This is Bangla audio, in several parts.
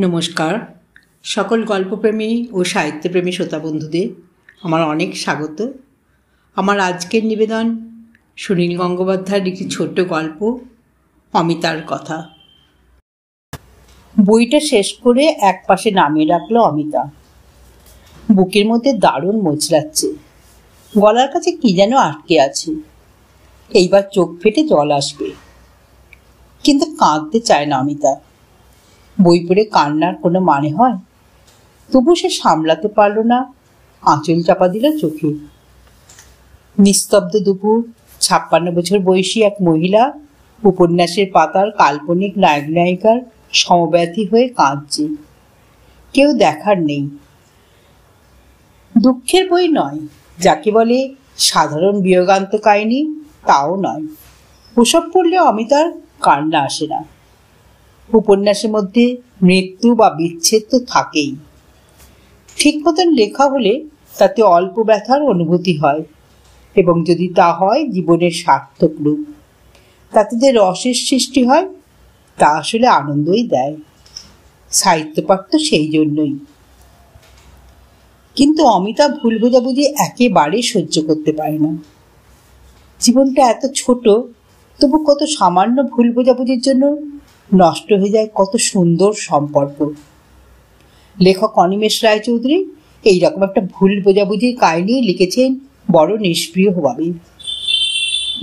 নমস্কার সকল গল্পপ্রেমী ও সাহিত্যপ্রেমী শ্রোতা বন্ধুদের আমার অনেক স্বাগত। আমার আজকের নিবেদন সুনীল গঙ্গোপাধ্যায়ের একটি ছোট্ট গল্প অমিতার কথা। বইটা শেষ করে এক পাশে নামিয়ে রাখলো অমিতা। বুকের মধ্যে দারুণ মোচড়াচ্ছে, গলার কাছে কি যেন আটকে আছে। এইবার চোখ ফেটে জল আসবে, কিন্তু কাঁদতে চায় না অমিতা। বই পড়ে কান্নার কোনো মানে হয়? তবু সে সামলাতে পারল না, আঁচল চাপা দিল চোখে। নিস্তব্ধ দুপুর, 56 বছর বয়সী এক মহিলা উপন্যাসের পাতার কাল্পনিক নায়ক নায়িকার সমব্যথী হয়ে কাঁদছে। কেউ দেখার নেই। দুঃখের বই নয়, যাকে বলে সাধারণ বিয়োগান্ত কাহিনী তাও নয়। ওসব পড়লে অমিতার কান্না আসে না। উপন্যাসের মধ্যে মৃত্যু বা বিচ্ছেদ তো থাকেই। ঠিক মতন লেখা হলে তাতে অল্প ব্যথার অনুভূতি হয়, এবং যদি তা হয় জীবনের সার্থক রূপ, তাতে যে রসের সৃষ্টি হয় তা আসলে আনন্দই দেয়। সাহিত্যপাঠ তো সেই জন্যই। কিন্তু অমিতা ভুল বোঝাবুঝি একেবারে সহ্য করতে পারে না। জীবনটা এত ছোট, তবু কত সামান্য ভুল বোঝাবুঝির জন্য নষ্ট হয়ে যায় কত সুন্দর সম্পর্ক। লেখক অনিমেষ রায়চৌধুরী এইরকম একটা ভুল বোঝাবুঝির কাহিনী লিখেছেন বড় নিষ্প্রিয়ভাবে।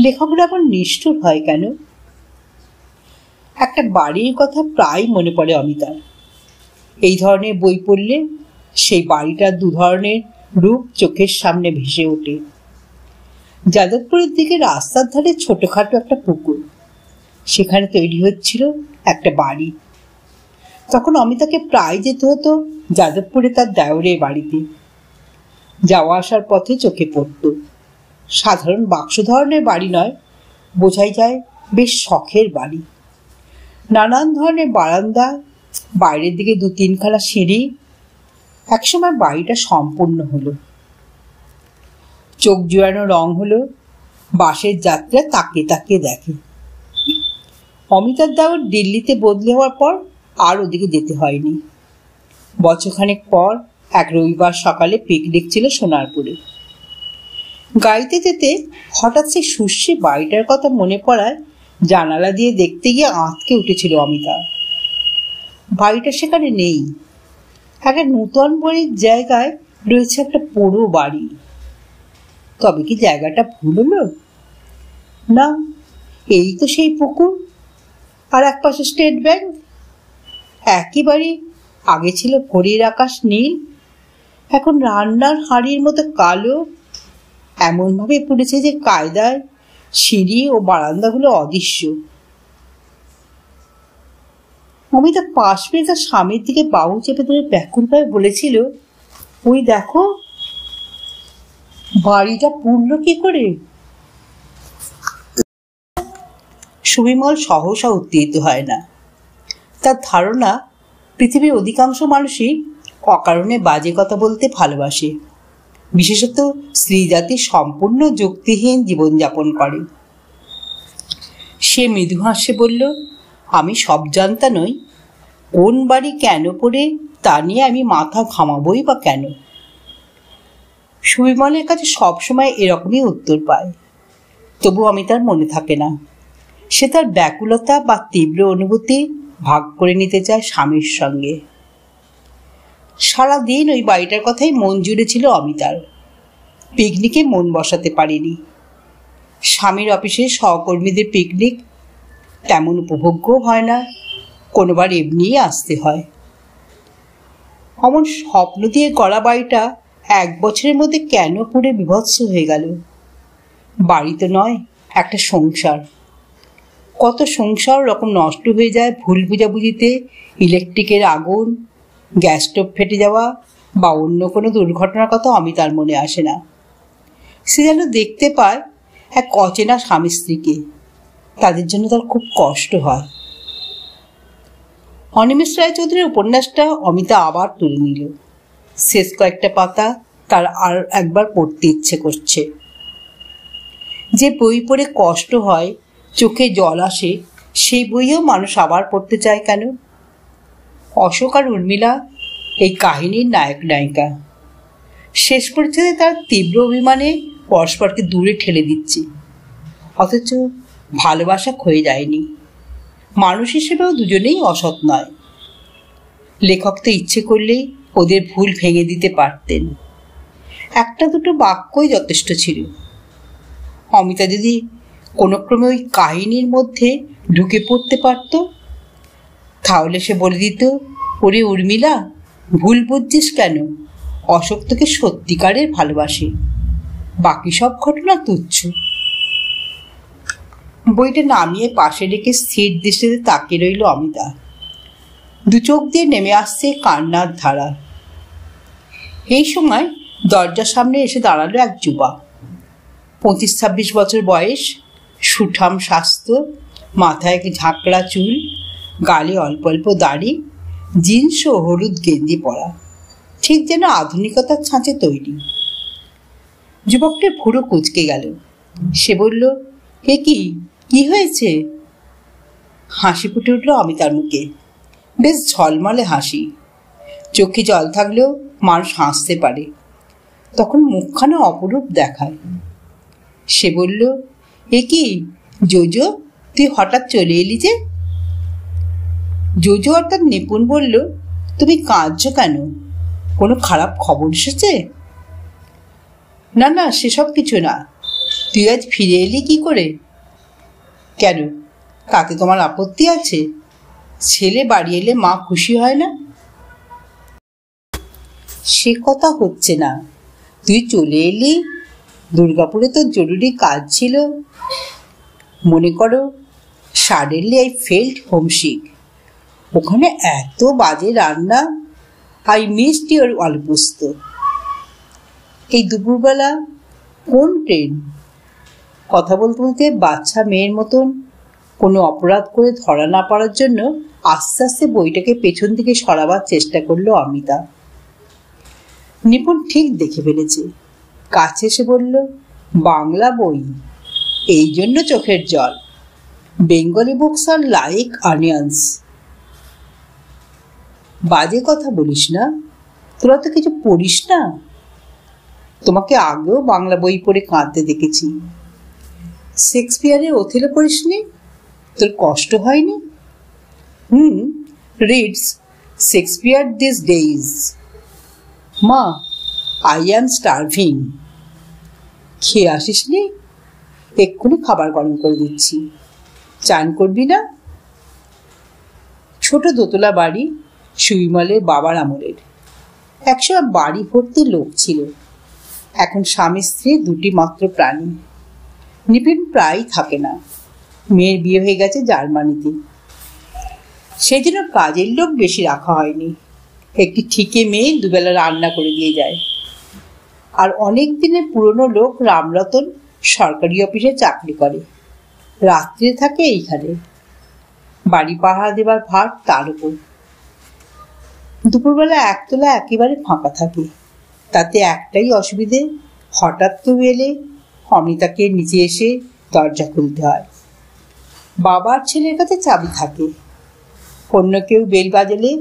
লেখকরা এমন নিষ্ঠুর হয় কেন? একটা বাড়ির কথা প্রায় মনে পড়ে অমিতার। এই ধরনের বই পড়লে সেই বাড়িটার দু ধরনের রূপ চোখের সামনে ভেসে ওঠে। যাদবপুরের দিকে রাস্তার ধারে ছোটখাটো একটা পুকুর, সেখানে তৈরি হচ্ছিল একটা বাড়ি। তখন অমিতাকে প্রায় যেতে হতো যাদবপুরে তার দেওরের বাড়িতে। যাওয়া আসার পথে চোখে পড়ত সাধারণ বাক্স ধরনের বাড়ি নয়, বোঝাই যায় বেশ শখের বাড়ি। নানান ধরনের বারান্দা, বাইরের দিকে 2-3খানা সিঁড়ি। একসময় বাড়িটা সম্পূর্ণ হলো, চোখ জুড়ানো রং হলো। বাসের যাত্রা তাকে তাকে দেখে। অমিতার দেওর দিল্লিতে বদলি হওয়ার পর আর ওদিকে যেতে হয়নি। বছরখানেক পর এক রবিবার সকালে পিকনিক ছিল সোনারপুরে। গাড়িতে যেতে হঠাৎ সেই সুশ্রী বাড়িটার কথা মনে পড়ায় জানালা দিয়ে দেখতে গিয়ে আঁতকে উঠেছিল অমিতা। বাড়িটা সেখানে নেই। একটা নূতন বাড়ির জায়গায় রয়েছে একটা পুরো বাড়ি। তবে কি জায়গাটা ভুল হলো? না, এই তো সেই পুকুর, আর এক পাশে স্টেট ব্যাংক। একেবারে আগে ছিল ভোরের আকাশ নীল, এখন রান্নার হাঁড়ির মতো কালো। এমনভাবে পড়েছে যে কায়দায় সিঁড়ি ও বারান্দাগুলো অদৃশ্য। অমিতা পাশ ফিরে তার স্বামীর দিকে বাহু চেপে ধরে ব্যাকুলভাবে বলেছিল, ওই দেখো, বাড়িটা পুড়ল কি করে? সুবিমল সহসা উত্তেজিত হয় না। তার ধারণা পৃথিবীর অধিকাংশ মানুষই অকারণে বাজে কথা বলতে ভালোবাসে, বিশেষত স্ত্রী জাতি সম্পূর্ণ যুক্তিহীন জীবনযাপন করে। সে মৃদু হাসে বলল, আমি সব জানতা নই। কোন বাড়ি কেন পড়ে তা নিয়ে আমি মাথা ঘামাবই বা কেন? সুবিমলের কাছে সবসময় এরকমই উত্তর পায়, তবু আমি তার মনে থাকে না। সে তার ব্যাকুলতা বা তীব্র অনুভূতি ভাগ করে নিতে চায় স্বামীর সঙ্গে। সারাদিন ওই বাড়িটার কথাই মন জুড়ে ছিল অমিতার। পিকনিকে মন বসাতে পারেনি। স্বামীর অফিসের সহকর্মীদের পিকনিক তেমন উপভোগ্য হয় না, কোনোবার এমনিই আসতে হয়। অমন স্বপ্ন দিয়ে গড়া বাড়িটা 1 বছরের মধ্যে কেন পুড়ে বিভৎস হয়ে গেল? বাড়ি তো নয়, একটা সংসার। কত সংসার রকম নষ্ট হয়ে যায় ভুল বুঝাবুঝিতে। ইলেকট্রিকের আগুন, গ্যাস স্টোভ ফেটে যাওয়া বা অন্য কোনো দুর্ঘটনার কথা অমিতার মনে আসে না। সে যেন দেখতে পায় এক অচেনা স্বামী স্ত্রীকে। তাদের জন্য তার খুব কষ্ট হয়। অনিমেষ রায়চৌধুরীর উপন্যাসটা অমিতা আবার তুলে নিল। শেষ কয়েকটা পাতা তার আর একবার পড়তে ইচ্ছে করছে। যে বই পড়ে কষ্ট হয়, চোখে জল আসে, সেই বইও মানুষ আবার পড়তে চায় কেন? অশোক আর উর্মিলা এই কাহিনীর নায়ক নায়িকা। শেষ পরিচ্ছেদে তার তীব্র অভিমানে পরস্পরকে দূরে ঠেলে দিচ্ছে, অথচ ভালোবাসা ক্ষয়ে যায়নি। মানুষ হিসেবেও দুজনেই অসৎ নয়। লেখক তো ইচ্ছে করলেই ওদের ভুল ভেঙে দিতে পারতেন। একটা দুটো বাক্যই যথেষ্ট ছিল। অমিতা যদি কোনো ক্রমে ওই কাহিনীর মধ্যে ঢুকে পড়তে পারত, তাহলে সে বলে দিত, ওরে উর্মিলা, ভুল বুঝছিস কেন, অশোক তোকে সত্যিকারের ভালোবাসে, বাকি সব ঘটনা তুচ্ছ। বইটা নামিয়ে পাশে রেখে স্থির দৃষ্টিতে তাকিয়ে রইল অমিতা। দু চোখ দিয়ে নেমে আসছে কান্নার ধারা। এই সময় দরজার সামনে এসে দাঁড়ালো এক যুবা। 25-26 বছর বয়স, সুঠাম স্বাস্থ্য, মাথায় ঝাঁকড়া চুল, গালে অল্প অল্প দাড়ি, জিন্স ও হলুদ গেঞ্জি পরা, ঠিক যেন আধুনিকতার ছাঁচে তৈরি। যুবকটা পুরো কুঁচকে গেল। সে বলল, এ কি হয়েছে? হাসি ফুটে উঠল অমিতার মুখে, বেশ ঝলমলে হাসি। চোখে জল থাকলেও মানুষ হাসতে পারে, তখন মুখখানা অপরূপ দেখায়। সে বলল, এ কি জোজো, তুই হঠাৎ চলে এলি যে? জোজো অর্থাৎ নিপুণ বলল, তুমি কাঁদছো কেন? কোনো খারাপ খবর এসেছে? না না, সেসব কিছু না। তুই আজ ফিরে এলি কি করে? কেন, তাতে তোমার আপত্তি আছে? ছেলে বাড়ি এলে মা খুশি হয় না? সে কথা হচ্ছে না। তুই চলে এলি, দুর্গাপুরে তো জরুরি কাজ ছিল। মনে করো, সাডেনলি আই ফেল্ট হোমসিক। ওখানে এত বাজে রান্না, আই মিসড ইওর আলু পোস্ত। এই দুপুরবেলা কোন ট্রেন? কথা বলতে বলতে বাচ্চা মেয়ের মতন কোনো অপরাধ করে ধরা না পড়ার জন্য আস্তে আস্তে বইটাকে পেছন দিকে সরাবার চেষ্টা করলো অমিতা। নিপুণ ঠিক দেখে ফেলেছে। কাছে এসে বলল, বাংলা বই, এই জন্য চোখের জল। Bengali books are like onions. বাজে কথা বলিস না, তোরা তো কিছু পড়িস না। তোমাকে আগেও বাংলা বই পড়ে কাঁদতে দেখেছি। শেক্সপিয়ারের ওথেলো পড়িসনি? তোর কষ্ট হয়নি? Reads Shakespeare this days. মা, আই অ্যাম স্টার্ভিং। খেয়ে আসিসনি? এক্ষুনি খাবার গরম করে দিচ্ছি। চান করবি না? ছোট দোতলা বাড়ি, সুইমলের বাবার আমলের। একসময় বাড়ি ভর্তি লোক ছিল। এখন স্বামী স্ত্রী দুটি মাত্র প্রাণী। নিপুণ প্রায় থাকে না। মেয়ের বিয়ে হয়ে গেছে জার্মানিতে। সেই জন্য কাজের লোক বেশি রাখা হয়নি। একটি ঠিকে মেয়ে দুবেলা রান্না করে দিয়ে যায়। আর অনেক দিনের পুরনো লোক রামরতন সরকারি অফিসে চাকরি করে, রাত্রে থাকে এইখানে। বাড়ি পাহারা দেবার ভার তার উপর। দুপুরবেলা একতলা একেবারে ফাঁকা থাকে। তাতে একটাই অসুবিধে, হঠাৎ কেউ এলে অমিতাকে নিচে এসে দরজা খুলতে হয়। বাবার ছেলের কাছে চাবি থাকে। অন্য কেউ বেল বাজালে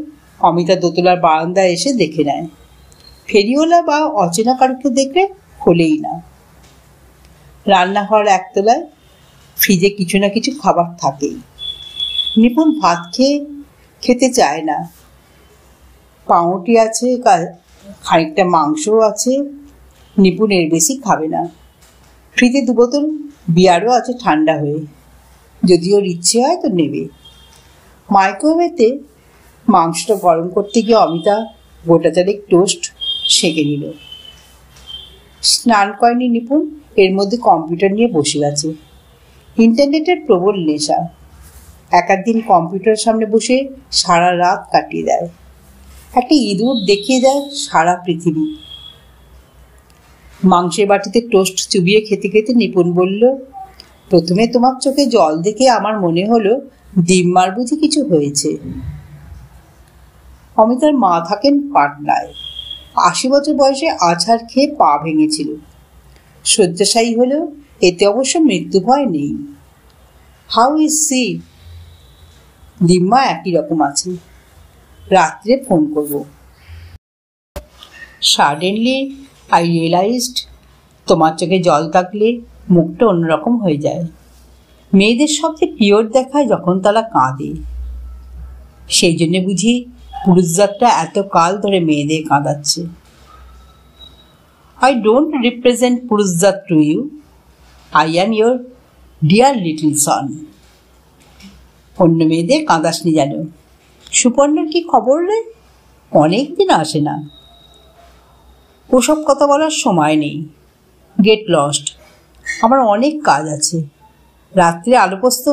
অমিতা দোতলার বারান্দায় এসে দেখে নেয়। ফেরিওয়ালা বা অচেনা কারুকে দেখলে খোলেই না। রান্নাঘর একতলায়, ফ্রিজে কিছু না কিছু খাবার থাকেই। নিপুণ ভাত খেতে চায় না। পাউরুটি আছে, খানিকটা মাংসও আছে। নিপুণ এর বেশি খাবে না। ফ্রিজে 2 বোতল বিয়ারও আছে ঠান্ডা হয়ে, যদি ওর ইচ্ছে হয় তো নেবে। মাইক্রোওয়েভে মাংসটা গরম করতে গিয়ে অমিতা গোটা চালেক টোস্ট সেঁকে নিল। স্নান করেনি নিপুণ, এর মধ্যে কম্পিউটার নিয়ে বসে আছে। ইন্টারনেটের প্রবল নেশা। এক দিন কম্পিউটারের সামনে বসে সারা রাত কাটিয়ে দেয়। একটা ইঁদুর দেখিয়ে দেয় সারা পৃথিবী। মাংসের বাটিতে টোস্ট চুবিয়ে খেতে খেতে নিপুণ বলল, প্রথমে তোমার চোখে জল দেখে আমার মনে হলো ডিম্মার বুঝি কিছু হয়েছে। অমিতার মা থাকেন পাটনায়। 80 বছর বয়সে আছাড় খেয়ে পা ভেঙেছিল। শয্যাশায়ী হলেও এতে অবশ্য মৃত্যু ভয় নেই। How is C? ডিম্মা একই রকম আছে। রাত্রে ফোন করব। সাডেনলি আই রিয়েলাইজড তোমার চোখে জল থাকলে মুখটা অন্যরকম হয়ে যায়। মেয়েদের সবচেয়ে পিওর দেখায় যখন তারা কাঁদে। সেই জন্যে বুঝি পুরুষজাতটা এত কাল ধরে মেয়েদের কাঁদাচ্ছে। I don't represent পুরুষজাত to you. I am your dear little son. অন্য মেয়েদের কাঁদাসনি যেন। সুপর্ণার কি খবর রে? অনেক দিন আসে না। ওসব কথা বলার সময় নেই। Get lost. আমার অনেক কাজ আছে। রাত্রে আলু পোস্ত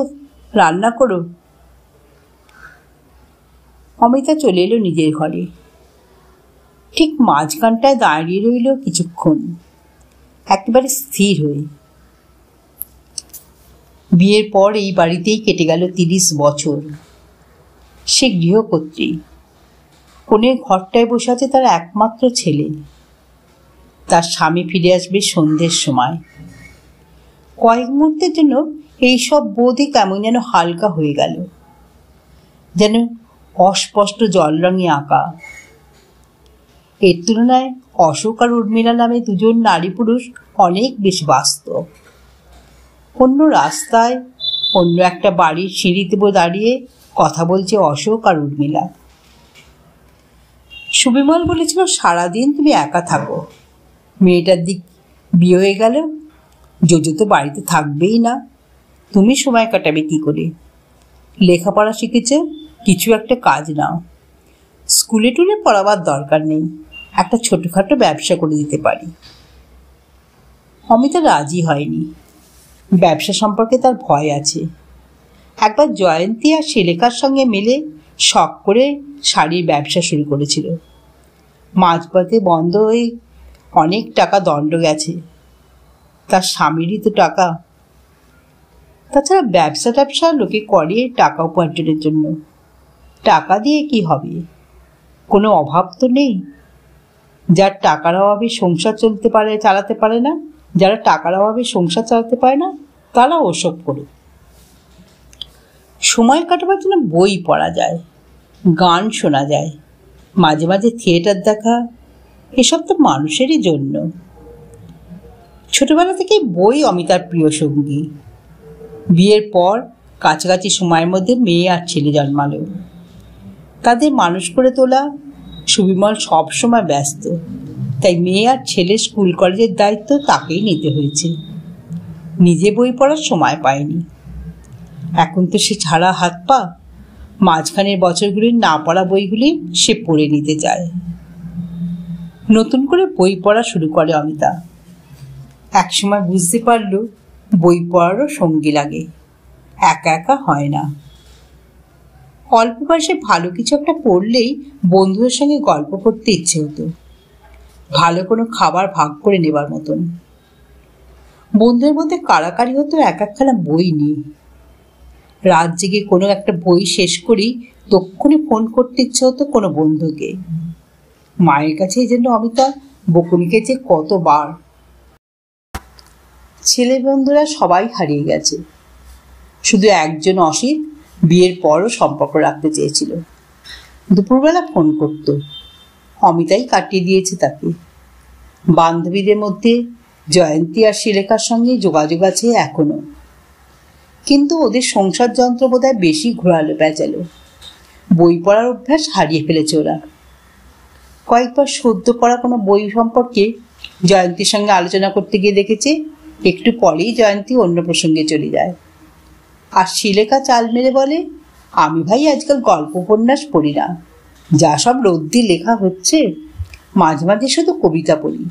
রান্না করো। অমিতা চলে এলো নিজের ঘরে। ঠিক মাঝখানটায় দাঁড়িয়ে রইল কিছুক্ষণ, একেবারে স্থির হয়ে। বিয়ের পর এই বাড়িতেই কেটে গেল 30 বছর। সে গৃহকর্ত্রী। কোণের ঘরটায় বসে আছে তার একমাত্র ছেলে। তার স্বামী ফিরে আসবে সন্ধ্যের সময়। কয়েক মুহূর্তের জন্য এইসব বোধই কেমন যেন হালকা হয়ে গেল, যেন অস্পষ্ট জল রঙে আঁকা। এর তুলনায় অশোক আর উর্মিলা নামে দুজন নারী পুরুষ অনেক বেশি বাস্তব। অন্য রাস্তায় অন্য একটা বাড়ির সিঁড়িতে দাঁড়িয়ে কথা বলছে অশোক আর উর্মিলা। সুবিমল বলেছিল সারাদিন তুমি একা থাকো। মেয়েটার দিক বিয়ে হয়ে গেল, জোজো তো বাড়িতে থাকবেই না, তুমি সময় কাটাবে কি করে? লেখাপড়া শিখেছে, কিছু একটা কাজ নাও। স্কুলে টুলে পড়াবার দরকার নেই, একটা ছোটখাটো ব্যবসা করে দিতে পারি। অমিতা রাজি হয়নি। ব্যবসা সম্পর্কে তার ভয় আছে। একবার জয়ন্তী আর শিলেখার সঙ্গে মিলে শখ করে শাড়ির ব্যবসা শুরু করেছিল। মাঝপথে বন্ধ হয়ে অনেক টাকা দণ্ড গেছে। তার স্বামীরই তো টাকা। তাছাড়া ব্যবসা লোকে করে টাকা উপার্জনের জন্য। টাকা দিয়ে কি হবে? কোনো অভাব তো নেই। যার টাকার অভাবে সংসার চালাতে পারে না, যারা টাকার অভাবে সংসার চালাতে পারে না তারা ওসব করে। সময় কাটাবার জন্য বই পড়া যায়, গান শোনা যায়, মাঝে মাঝে থিয়েটার দেখা, এসব তো মানুষেরই জন্য। ছোটবেলা থেকেই বই অমিতার প্রিয় সঙ্গী। বিয়ের পর কাছাকাছি সময়ের মধ্যে মেয়ে আর ছেলে জন্মালো। তাদের মানুষ করে তোলা সুবিমল সব সময় ব্যস্ত, তাই মেয়ে আর ছেলে স্কুল কলেজের দায়িত্ব তাকেই নিতে হয়েছে। নিজে বই পড়ার সময় পায়নি। এখন তো সে ছাড়া হাত পা। মাঝখানের বছরগুলির না পড়া বইগুলি সে পড়ে নিতে চায়। নতুন করে বই পড়া শুরু করে অমিতা। একসময় বুঝতে পারল বই পড়ারও সঙ্গী লাগে, একা একা হয় না। অল্প বয়সে ভালো কিছু একটা পড়লেই বন্ধুদের সঙ্গে গল্প করতে ইচ্ছে হতো, ভালো কোনো খাবার ভাগ করে নেবার মতন। বন্ধুদের মধ্যে কাড়াকাড়ি হতো এক একখানা বই নিয়ে। রাত জেগে কোনো একটা বই শেষ করি তক্ষুনি ফোন করতে ইচ্ছে হতো কোনো বন্ধুকে। মায়ের কাছে এই জন্য অমিতা বকুনি খেয়েছে কতবার। ছেলে বন্ধুরা সবাই হারিয়ে গেছে। শুধু একজন অসিত বিয়ের পরও সম্পর্ক রাখতে চেয়েছিল। দুপুরবেলা ফোন করত, অমিতাই কাটিয়ে দিয়েছে তাকে। বান্ধবীদের মধ্যে জয়ন্তী আর শিলেখার সঙ্গে যোগাযোগ আছে এখনো, কিন্তু ওদের সংসার যন্ত্র বোধহয় বেশি ঘোরালো পেঁচালো। বই পড়ার অভ্যাস হারিয়ে ফেলেছে ওরা। কয়েকবার সদ্য পড়া কোনো বই সম্পর্কে জয়ন্তীর সঙ্গে আলোচনা করতে গিয়ে দেখেছে একটু পরেই জয়ন্তী অন্য প্রসঙ্গে চলে যায়। আর শিলেখা চাল মেরে বলে, আমি ভাই আজকাল গল্প উপন্যাস পড়ি না, যা সব রদ্দি লেখা হচ্ছে, মাঝে মাঝে শুধু কবিতা পড়ি।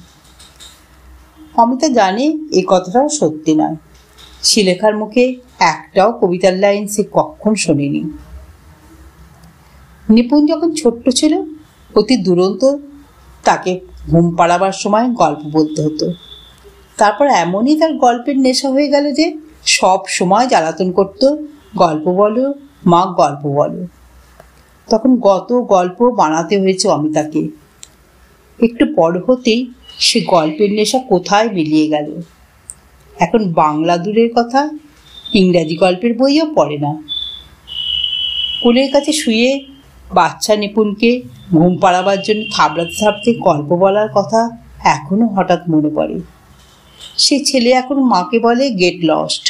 অমিতা জানে এ কথাটাও সত্যি নয়। শিলেখার মুখে একটাও কবিতার লাইন সে কখন শোনেনি। নিপুণ যখন ছোট্ট ছিল অতি দুরন্ত তাকে ঘুম পাড়াবার সময় গল্প বলতে হতো। তারপর এমনই তার গল্পের নেশা হয়ে গেল যে সব সময় জ্বালাতন করত, গল্প বলো মা, গল্প বলো। তখন গল্প বানাতে হয়েছে অমিতাকে। একটু বড় হতেই সে গল্পের নেশা কোথায় মিলিয়ে গেল। এখন বাংলা দূরের কথা, ইংরাজি গল্পের বইও পড়ে না। কোলের কাছে শুয়ে বাচ্চা নিপুণকে ঘুম পাড়াবার জন্য থাবড়াতে থাবড়াতে গল্প বলার কথা এখনো হঠাৎ মনে পড়ে। সে ছেলে এখন মাকে বলে গেট লস্ট,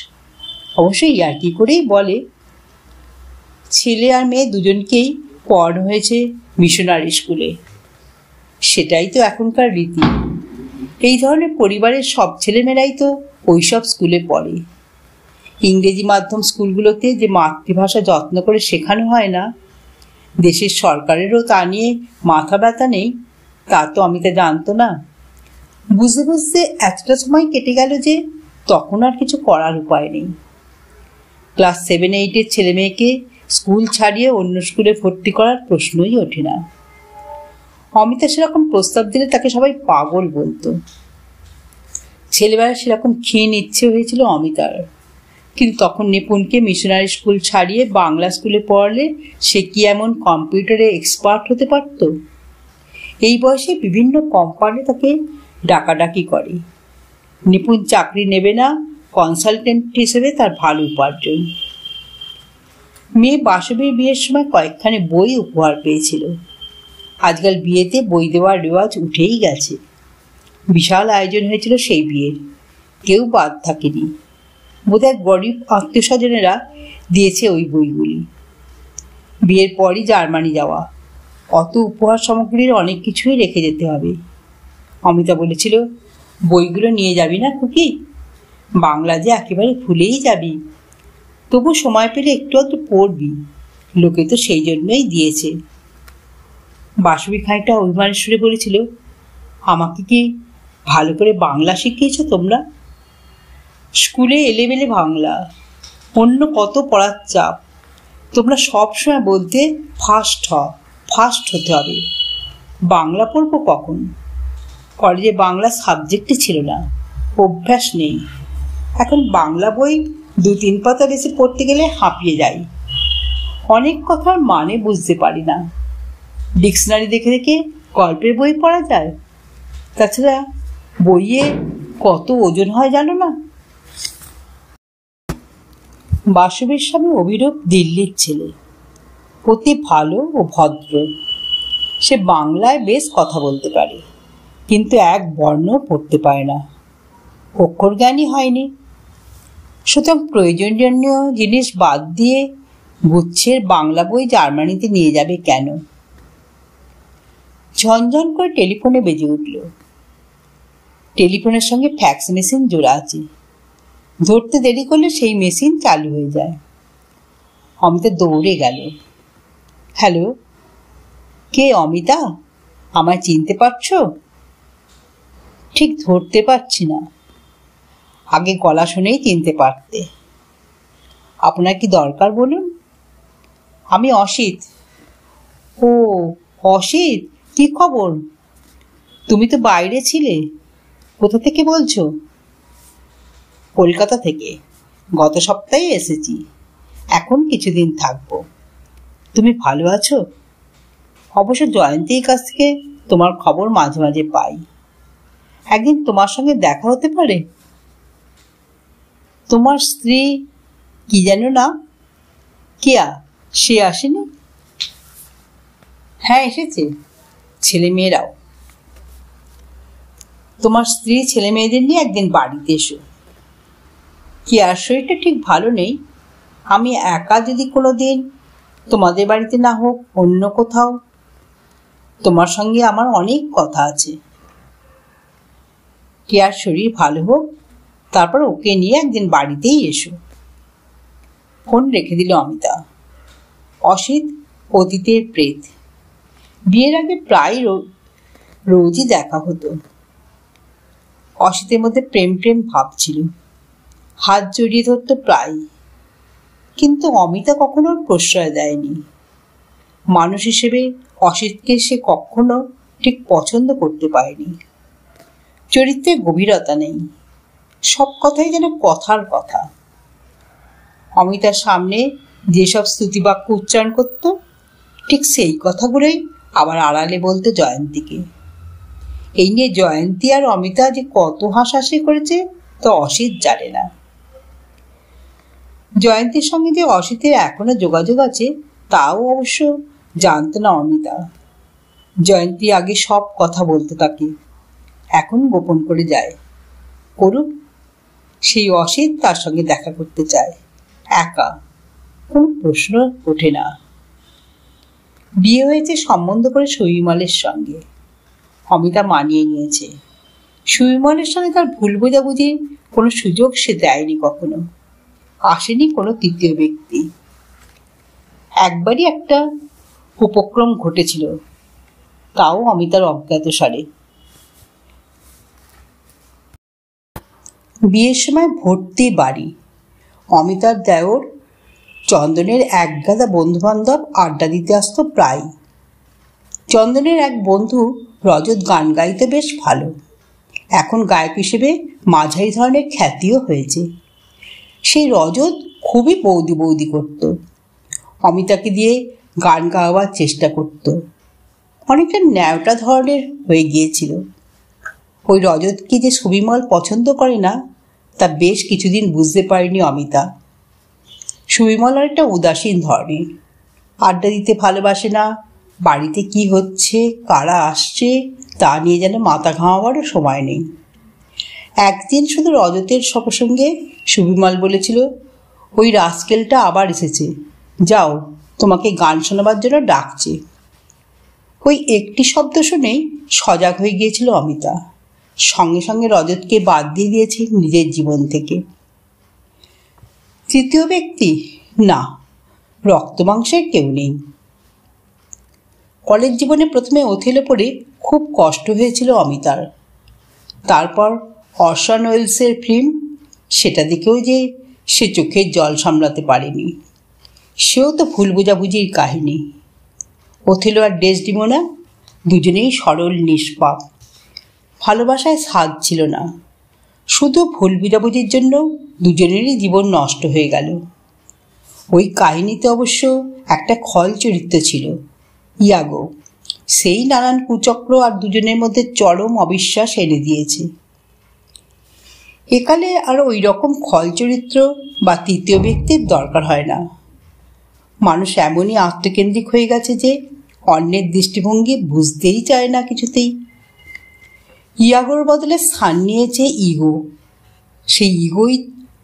অবশ্যই ইয়ার্কি করেই বলে। ছেলে আর মেয়ে দুজনকেই পড়ানো হয়েছে মিশনারি স্কুলে, সেটাই তো এখনকার রীতি। এই ধরনের পরিবারের সব ছেলেমেয়েরাই তো ওইসব স্কুলে পড়ে। ইংরেজি মাধ্যম স্কুলগুলোতে যে মাতৃভাষা যত্ন করে শেখানো হয় না, দেশের সরকারেরও তা নিয়ে মাথা ব্যথা নেই, তা তো অমিতা জানতো না। বুঝতে বুঝতে এতটা সময় কেটে গেল যে তখন আর কিছু করার উপায় নেই। ক্লাস 7-8 ছেলে মেয়েকে স্কুল ছাড়িয়ে অন্য স্কুলে ভর্তি করার প্রশ্নই ওঠে না। অমিতা সেরকম প্রস্তাব দিলে তাকে সবাই পাগল বলতো। ছেলেবেলা সেরকম ক্ষীণ ইচ্ছে হয়েছিল অমিতার, কিন্তু তখন নিপুণকে মিশনারি স্কুল ছাড়িয়ে বাংলা স্কুলে পড়ালে সে কি এমন কম্পিউটারে এক্সপার্ট হতে পারত? এই বয়সে বিভিন্ন কোম্পানি তাকে ডাকাডাকি করে। নিপুণ চাকরি নেবে না, কনসালটেন্ট হিসেবে তার ভালো উপার্জন। মেয়ে বাসবীর বিয়ের সময় কয়েকখানি বই উপহার পেয়েছিল। আজকাল বিয়েতে বই দেওয়ার রেওয়াজ উঠেই গেছে। বিশাল আয়োজন হয়েছিল সেই বিয়ের, কেউ বাদ থাকেনি। বোধহয় গরিব আত্মীয় স্বজনেরা দিয়েছে ওই বইগুলি। বিয়ের পরই জার্মানি যাওয়া, অত উপহার সামগ্রীর অনেক কিছুই রেখে যেতে হবে। অমিতা বলেছিল, বইগুলো নিয়ে যাবি না খুকি? বাংলা যে একেবারে ভুলেই যাবি, তবু সময় পেলে একটু একটু পড়বি, লোকে তো সেই জন্যই দিয়েছে। বাসবী খানিকটা অভিমানের সুরে বলেছিল, আমাকে কি ভালো করে বাংলা শিখিয়েছ তোমরা? স্কুলে এলেবেলে বাংলা, অন্য কত পড়ার চাপ। তোমরা সবসময় বলতে ফার্স্ট হতে হবে। বাংলা পড়বো কখন? কলেজে বাংলা সাবজেক্টই ছিল না, অভ্যাস নেই। এখন বাংলা বই 2-3 পাতা বেশি পড়তে গেলে হাঁপিয়ে যাই। অনেক কথার মানে বুঝতে পারি না। ডিকশনারি দেখে দেখে গল্পের বই পড়া যায়। তাছাড়া বইয়ে কত ওজন হয় জানো না? বাসবের স্বামী অভিরূপ দিল্লির ছেলে, অতি ভালো ও ভদ্র। সে বাংলায় বেশ কথা বলতে পারে, কিন্তু এক বর্ণ পড়তে পারে না, অক্ষর জ্ঞানই হয়নি। সুতরাং প্রয়োজনীয় জিনিস বাদ দিয়ে গুচ্ছের বাংলা বই জার্মানিতে নিয়ে যাবে কেন? ঝনঝন করে টেলিফোনে বেজে উঠল। টেলিফোনের সঙ্গে ফ্যাক্স মেশিন জোড়া আছে, ধরতে দেরি করলে সেই মেশিন চালু হয়ে যায়। অমিতা দৌড়ে গেল। হ্যালো, কে অমিতা? আমায় চিনতে পারছো? ঠিক ধরতে পারছি না, আগে গলা শুনেই চিনতে পারতে। আপনার কি দরকার বলুন? আমি অসিত। ও অসিত, কি খবর? তুমি তো বাইরে ছিলে, কোথা থেকে বলছো? কলকাতা থেকে, গত সপ্তাহে এসেছি, এখন কিছুদিন থাকবো। তুমি ভালো আছো? অবশ্য জয়ন্তীর কাছ থেকে তোমার খবর মাঝে মাঝে পাই। একদিন তোমার সঙ্গে দেখা হতে পারে। তোমার স্ত্রী কি যেন না? কেয়া, সে আসেনি? হ্যাঁ এসেছে, ছেলে মেয়েরাও। তোমার স্ত্রী ছেলে মেয়েদের নিয়ে একদিন বাড়িতে এসো। কেয়ার শরীরটা ঠিক ভালো নেই। আমি একা যদি কোনো দিন তোমাদের বাড়িতে না হোক অন্য কোথাও, তোমার সঙ্গে আমার অনেক কথা আছে। কেয়ার শরীর ভালো হোক, তারপর ওকে নিয়ে একদিন বাড়িতেই এসো। ফোন রেখে দিল অমিতা। অসিত অতীতের প্রেত। বিয়ের আগে প্রায় রোজই দেখা হতো। অসিতের মধ্যে প্রেম প্রেম ভাব ছিল, হাত জড়িয়ে ধরতো প্রায়, কিন্তু অমিতা কখনো প্রশ্রয় দেয়নি। মানুষ হিসেবে অসিতকে সে কখনো ঠিক পছন্দ করতে পারেনি। চরিত্রে গভীরতা নেই, সব কথাই যেন কথার কথা। অমিতার সামনে যেসব স্তুতিবাক্য উচ্চারণ করত, ঠিক সেই কথাগুলোই আবার আড়ালে বলতো জয়ন্তীকে। এই নিয়ে জয়ন্তী আর অমিতা যে কত হাসাহাসি করেছে তা অসিত জানে না। জয়ন্তীর সঙ্গে যে অসিতের এখনো যোগাযোগ আছে তাও অবশ্য জানত না অমিতা। জয়ন্তী আগে সব কথা বলতে তাকে, এখন গোপন করে যায়। করুক, সেই অসিত তার সঙ্গে দেখা করতে চায়, একা, কোনো প্রশ্ন ওঠে না। বিয়ে হয়েছে সম্বন্ধ করে সুবিমলের সঙ্গে, অমিতা মানিয়ে নিয়েছে। সুবিমলের সঙ্গে তার ভুল বোঝাবুঝির কোনো সুযোগ সে দেয়নি কখনো, আসেনি কোনো তৃতীয় ব্যক্তি। একবারই একটা উপক্রম ঘটেছিল, তাও অমিতার অজ্ঞাতসারে। বিয়ের সময় ভর্তি বাড়ি। অমিতার দেওর চন্দনের এক গাদা বন্ধুবান্ধব আড্ডা দিতে আসতো প্রায়। চন্দনের এক বন্ধু রজত গান গাইতে বেশ ভালো, এখন গায়ক হিসেবে মাঝারি ধরনের খ্যাতিও হয়েছে। সেই রজত খুবই বৌদি বৌদি করত, অমিতাকে দিয়ে গান গাওয়ার চেষ্টা করত। অনেকটা ন্যাওটা ধরনের হয়ে গিয়েছিল। ওই রজতকে যে সুবিমল পছন্দ করে না তা বেশ কিছুদিন বুঝতে পারেনি অমিতা। সুবিমল একটা উদাসীন ধরনের, আড্ডা দিতে ভালোবাসে না, বাড়িতে কি হচ্ছে কারা আসছে তা নিয়ে যেন মাথা ঘামাবারও সময় নেই। একদিন শুধু রজতের প্রসঙ্গে সুবিমল বলেছিল, ওই রাস্কেলটা আবার এসেছে, যাও তোমাকে গান শোনাবার জন্য ডাকছে। ওই একটি শব্দ শুনেই সজাগ হয়ে গিয়েছিল অমিতা, সঙ্গে সঙ্গে রজতকে বাদ দিয়ে দিয়েছে নিজের জীবন থেকে। তৃতীয় ব্যক্তি না, রক্তমাংসের কেউ নেই। কলেজ জীবনে প্রথমে ওথেলো পড়ে খুব কষ্ট হয়েছিল অমিতার। তারপর অরসন ওয়েলসের ফিল্ম, সেটা দেখেও যে সে চোখের জল সামলাতে পারেনি। সেও তো ভুল বোঝাবুঝির কাহিনী। ওথেলো আর ডেসডিমোনা দুজনেই সরল নিষ্পাপ, ভালোবাসায় স্বাদ ছিল না। শুধু ভুল বোঝাবুঝির জন্য দুজনেরই জীবন নষ্ট হয়ে গেল। ওই কাহিনীতে অবশ্য একটা খল চরিত্র ছিল, ইয়াগো। সেই নানান কুচক্র আর দুজনের মধ্যে চরম অবিশ্বাস এনে দিয়েছে। একালে আর ওই রকম খল চরিত্র বা তৃতীয় ব্যক্তির দরকার হয় না। মানুষ এমনই আত্মকেন্দ্রিক হয়ে গেছে যে অন্যের দৃষ্টিভঙ্গি বুঝতেই চায় না কিছুতেই। ইয়াগোর বদলে স্থান নিয়েছে ইগো। সেই ইগোই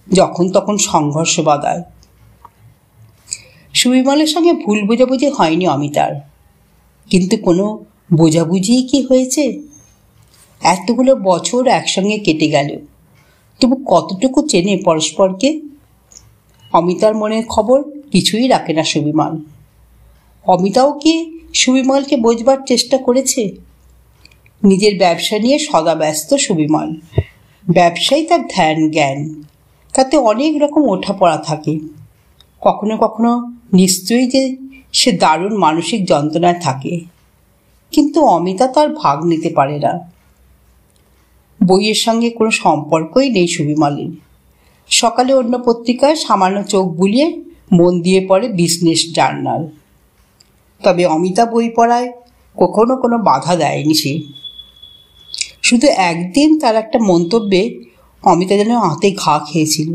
যখন তখন সংঘর্ষ বাধায়। সুবিমলের সঙ্গে ভুল বোঝাবুঝি হয়নি অমিতার, কিন্তু কোনো বোঝাবুঝিই কি হয়েছে? এতগুলো বছর একসঙ্গে কেটে গেল, তবু কতটুকু চেনে পরস্পরকে? অমিতার মনের খবর কিছুই রাখে না সুবিমল। অমিতাও কি সুবিমলকে বোঝবার চেষ্টা করেছে? নিজের ব্যবসা নিয়ে সদা ব্যস্ত সুবিমল। ব্যবসাই তার ধ্যান জ্ঞান, তাতে অনেক রকম ওঠাপড়া থাকে। কখনো কখনো নিশ্চয়ই যে সে দারুণ মানসিক যন্ত্রণায় থাকে, কিন্তু অমিতা তার ভাগ নিতে পারে না। বইয়ের সঙ্গে কোনো সম্পর্কই নেই সুবিমলের। সকালে অন্য পত্রিকায় সামান্য চোখ বুলিয়ে মন দিয়ে পড়ে বিজনেস জার্নাল। তবে অমিতা বই পড়ায় কখনো কোনো বাধা দেয়নি সে। শুধু একদিন তার একটা মন্তব্যে অমিতা যেন হাতে ঘা খেয়েছিল।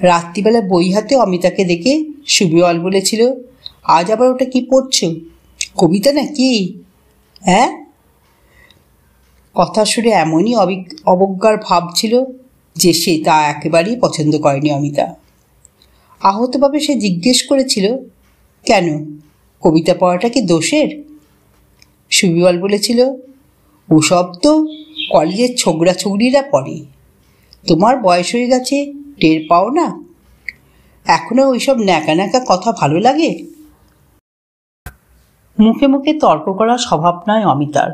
রাত্রিবেলা বই হাতে অমিতাকে দেখে সুবিমল বলেছিল, আজ আবার ওটা কি পড়ছো, কবিতা নাকি? হ্যাঁ? কথা শুনে এমনই অবজ্ঞার ভাব ছিল যে সে তা একেবারেই পছন্দ করেনি অমিতা। আহতভাবে সে জিজ্ঞেস করেছিল, কেন, কবিতা পড়াটা কি দোষের? সুবিমল বলেছিল, ওসব তো কলেজের ছোকরা ছোকরিরা পড়ে, তোমার বয়স হয়ে গেছে, টের পাও না? এখনো ওইসব ন্যাকা ন্যাকা কথা ভালো লাগে? মুখে মুখে তর্ক করার স্বভাব নয় অমিতার।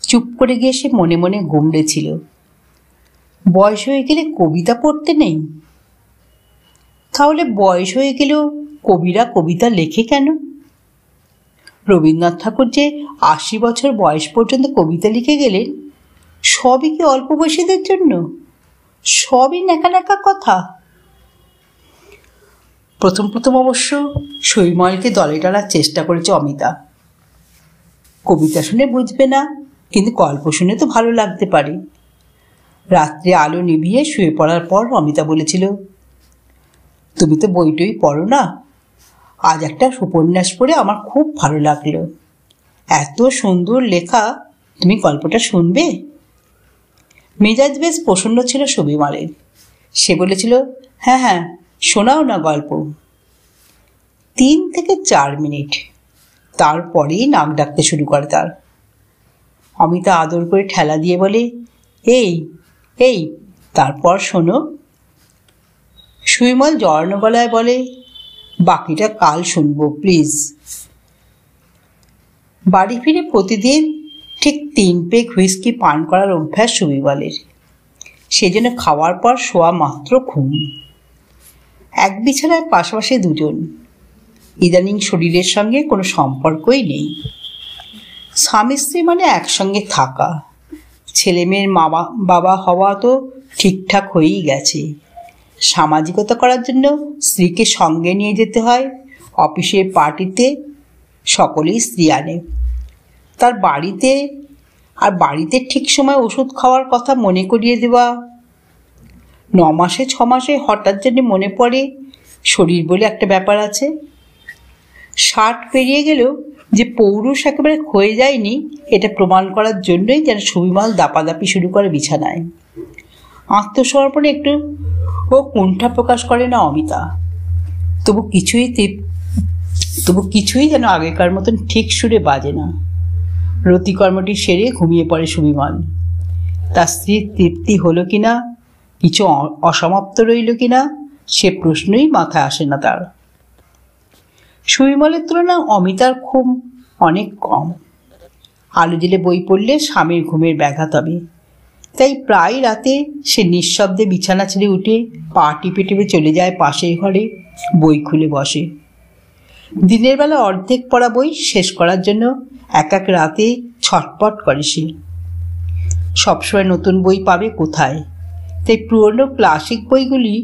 চুপ করে গিয়ে সে মনে মনে গুমড়েছিল, বয়স হয়ে গেলে কবিতা পড়তে নেই? তাহলে বয়স হয়ে গেলেও কবিরা কবিতা লেখে কেন? রবীন্দ্রনাথ ঠাকুর যে ৮০ বছর বয়স পর্যন্ত কবিতা লিখে গেলেন, সবই কি অল্প বয়সীদের জন্য? সবই ন্যাকা ন্যাকা কথা। প্রথম প্রথম অবশ্য সুবিমলকে দলে টানার চেষ্টা করেছে অমিতা। কবিতা শুনে বুঝবে না, কিন্তু গল্প শুনে তো ভালো লাগতে পারে। রাত্রে আলো নিভিয়ে শুয়ে পড়ার পর অমিতা বলেছিল, তুমি তো বই টই পড়ো না, আজ একটা উপন্যাস পড়ে আমার খুব ভালো লাগলো। এত সুন্দর লেখা, তুমি গল্পটা শুনবে? মেজাজ বেশ প্রসন্ন ছিল সুবিমলের। সে বলেছিল, হ্যাঁ হ্যাঁ, শোনাও না গল্প। 3 থেকে 4 মিনিট, তারপরেই নাক ডাকতে শুরু করে তার। অমিতা আদর করে ঠেলা দিয়ে বলে, এই এই তারপর শোনো। সুবিমল জড়ানো গলায় বলে, বাকিটা কাল শুনবো প্লিজ। বাড়ি ফিরে প্রতিদিন ঠিক 3 পেগ হুইস্কি পান করার অভ্যাস সুবিমলের। সেজন্য খাওয়ার পর শোয়া মাত্র ঘুম। এক বিছানায় পাশাপাশি দুজন। ইদানিং শরীরের সঙ্গে কোনো সম্পর্কই নেই। স্বামী স্ত্রী মানে একসঙ্গে থাকা। ছেলে মেয়ের বাবা হওয়া তো ঠিকঠাক হয়েই গেছে। সামাজিকতা করার জন্য স্ত্রীকে সঙ্গে নিয়ে যেতে হয়। অফিসের পার্টিতে সকলেই স্ত্রী আনে। তার বাড়িতে ঠিক সময় ওষুধ খাওয়ার কথা মনে করিয়ে দেওয়া। 9 মাসে 6 মাসে হঠাৎ যেন মনে পড়ে শরীর বলে একটা ব্যাপার আছে। 60 পেরিয়ে গেলেও যে পৌরুষ একেবারে ক্ষয়ে যায়নি, এটা প্রমাণ করার জন্যই যেন সুবিমল দাপাদাপি শুরু করে বিছানায়। আত্মসমর্পণে একটু ও কুণ্ঠা প্রকাশ করে না অমিতা। তবু কিছুই যেন আগেকার মতন ঠিক সুরে বাজে না। রতিকর্মটি সেরে ঘুমিয়ে পড়ে সুবিমল। তার স্ত্রীর তৃপ্তি হলো কিনা, কিছু অসমাপ্ত রইল কিনা, সে প্রশ্নই মাথায় আসে না তার। সুবিমলের তুলনায় অমিতার ঘুম অনেক কম। আলো জেলে বই পড়লে স্বামীর ঘুমের ব্যাঘাত হবে। তাই প্রায় রাতে সে নিঃশব্দে বিছানা ছেড়ে উঠে পা টিপে টিপে চলে যায় পাশের ঘরে, বই খুলে বসে। দিনের বেলা অর্ধেক পড়া বই শেষ করার জন্য এক এক রাতে ছটপট করে সে। সবসময় নতুন বই পাবে কোথায়, তাই পুরনো ক্লাসিক বইগুলি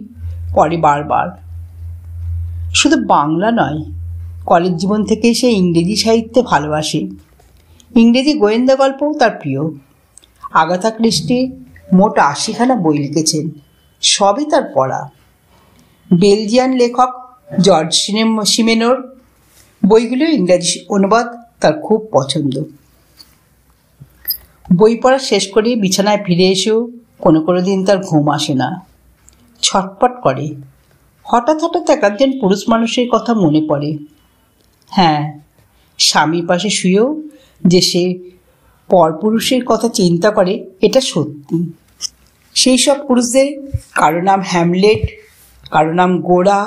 পড়ে বারবার। শুধু বাংলা নয়, কলেজ জীবন থেকে সে ইংরেজি সাহিত্যে ভালোবাসে। ইংরেজি গোয়েন্দা গল্পও তার প্রিয়। আগাথা ক্রিস্টি মোট 80খানা বই লিখেছেন, সবই তার পড়া। বেলজিয়ান লেখক জর্জ সিমেনোর বইগুলো ইংরেজি অনুবাদ তার খুব পছন্দ। বই পড়া শেষ করে বিছানায় ফিরে এসেও কোনো দিন তার ঘুম আসে না। ছটপট করে। হঠাৎ একজন পুরুষ মানুষের কথা মনে পড়ে। হ্যাঁ, স্বামীর পাশে শুয়েও যে সে পরপুরুষের কথা চিন্তা করে, এটা সত্যি। সেই সব পুরুষদের কারো নাম হ্যামলেট, কারো নাম গোরা,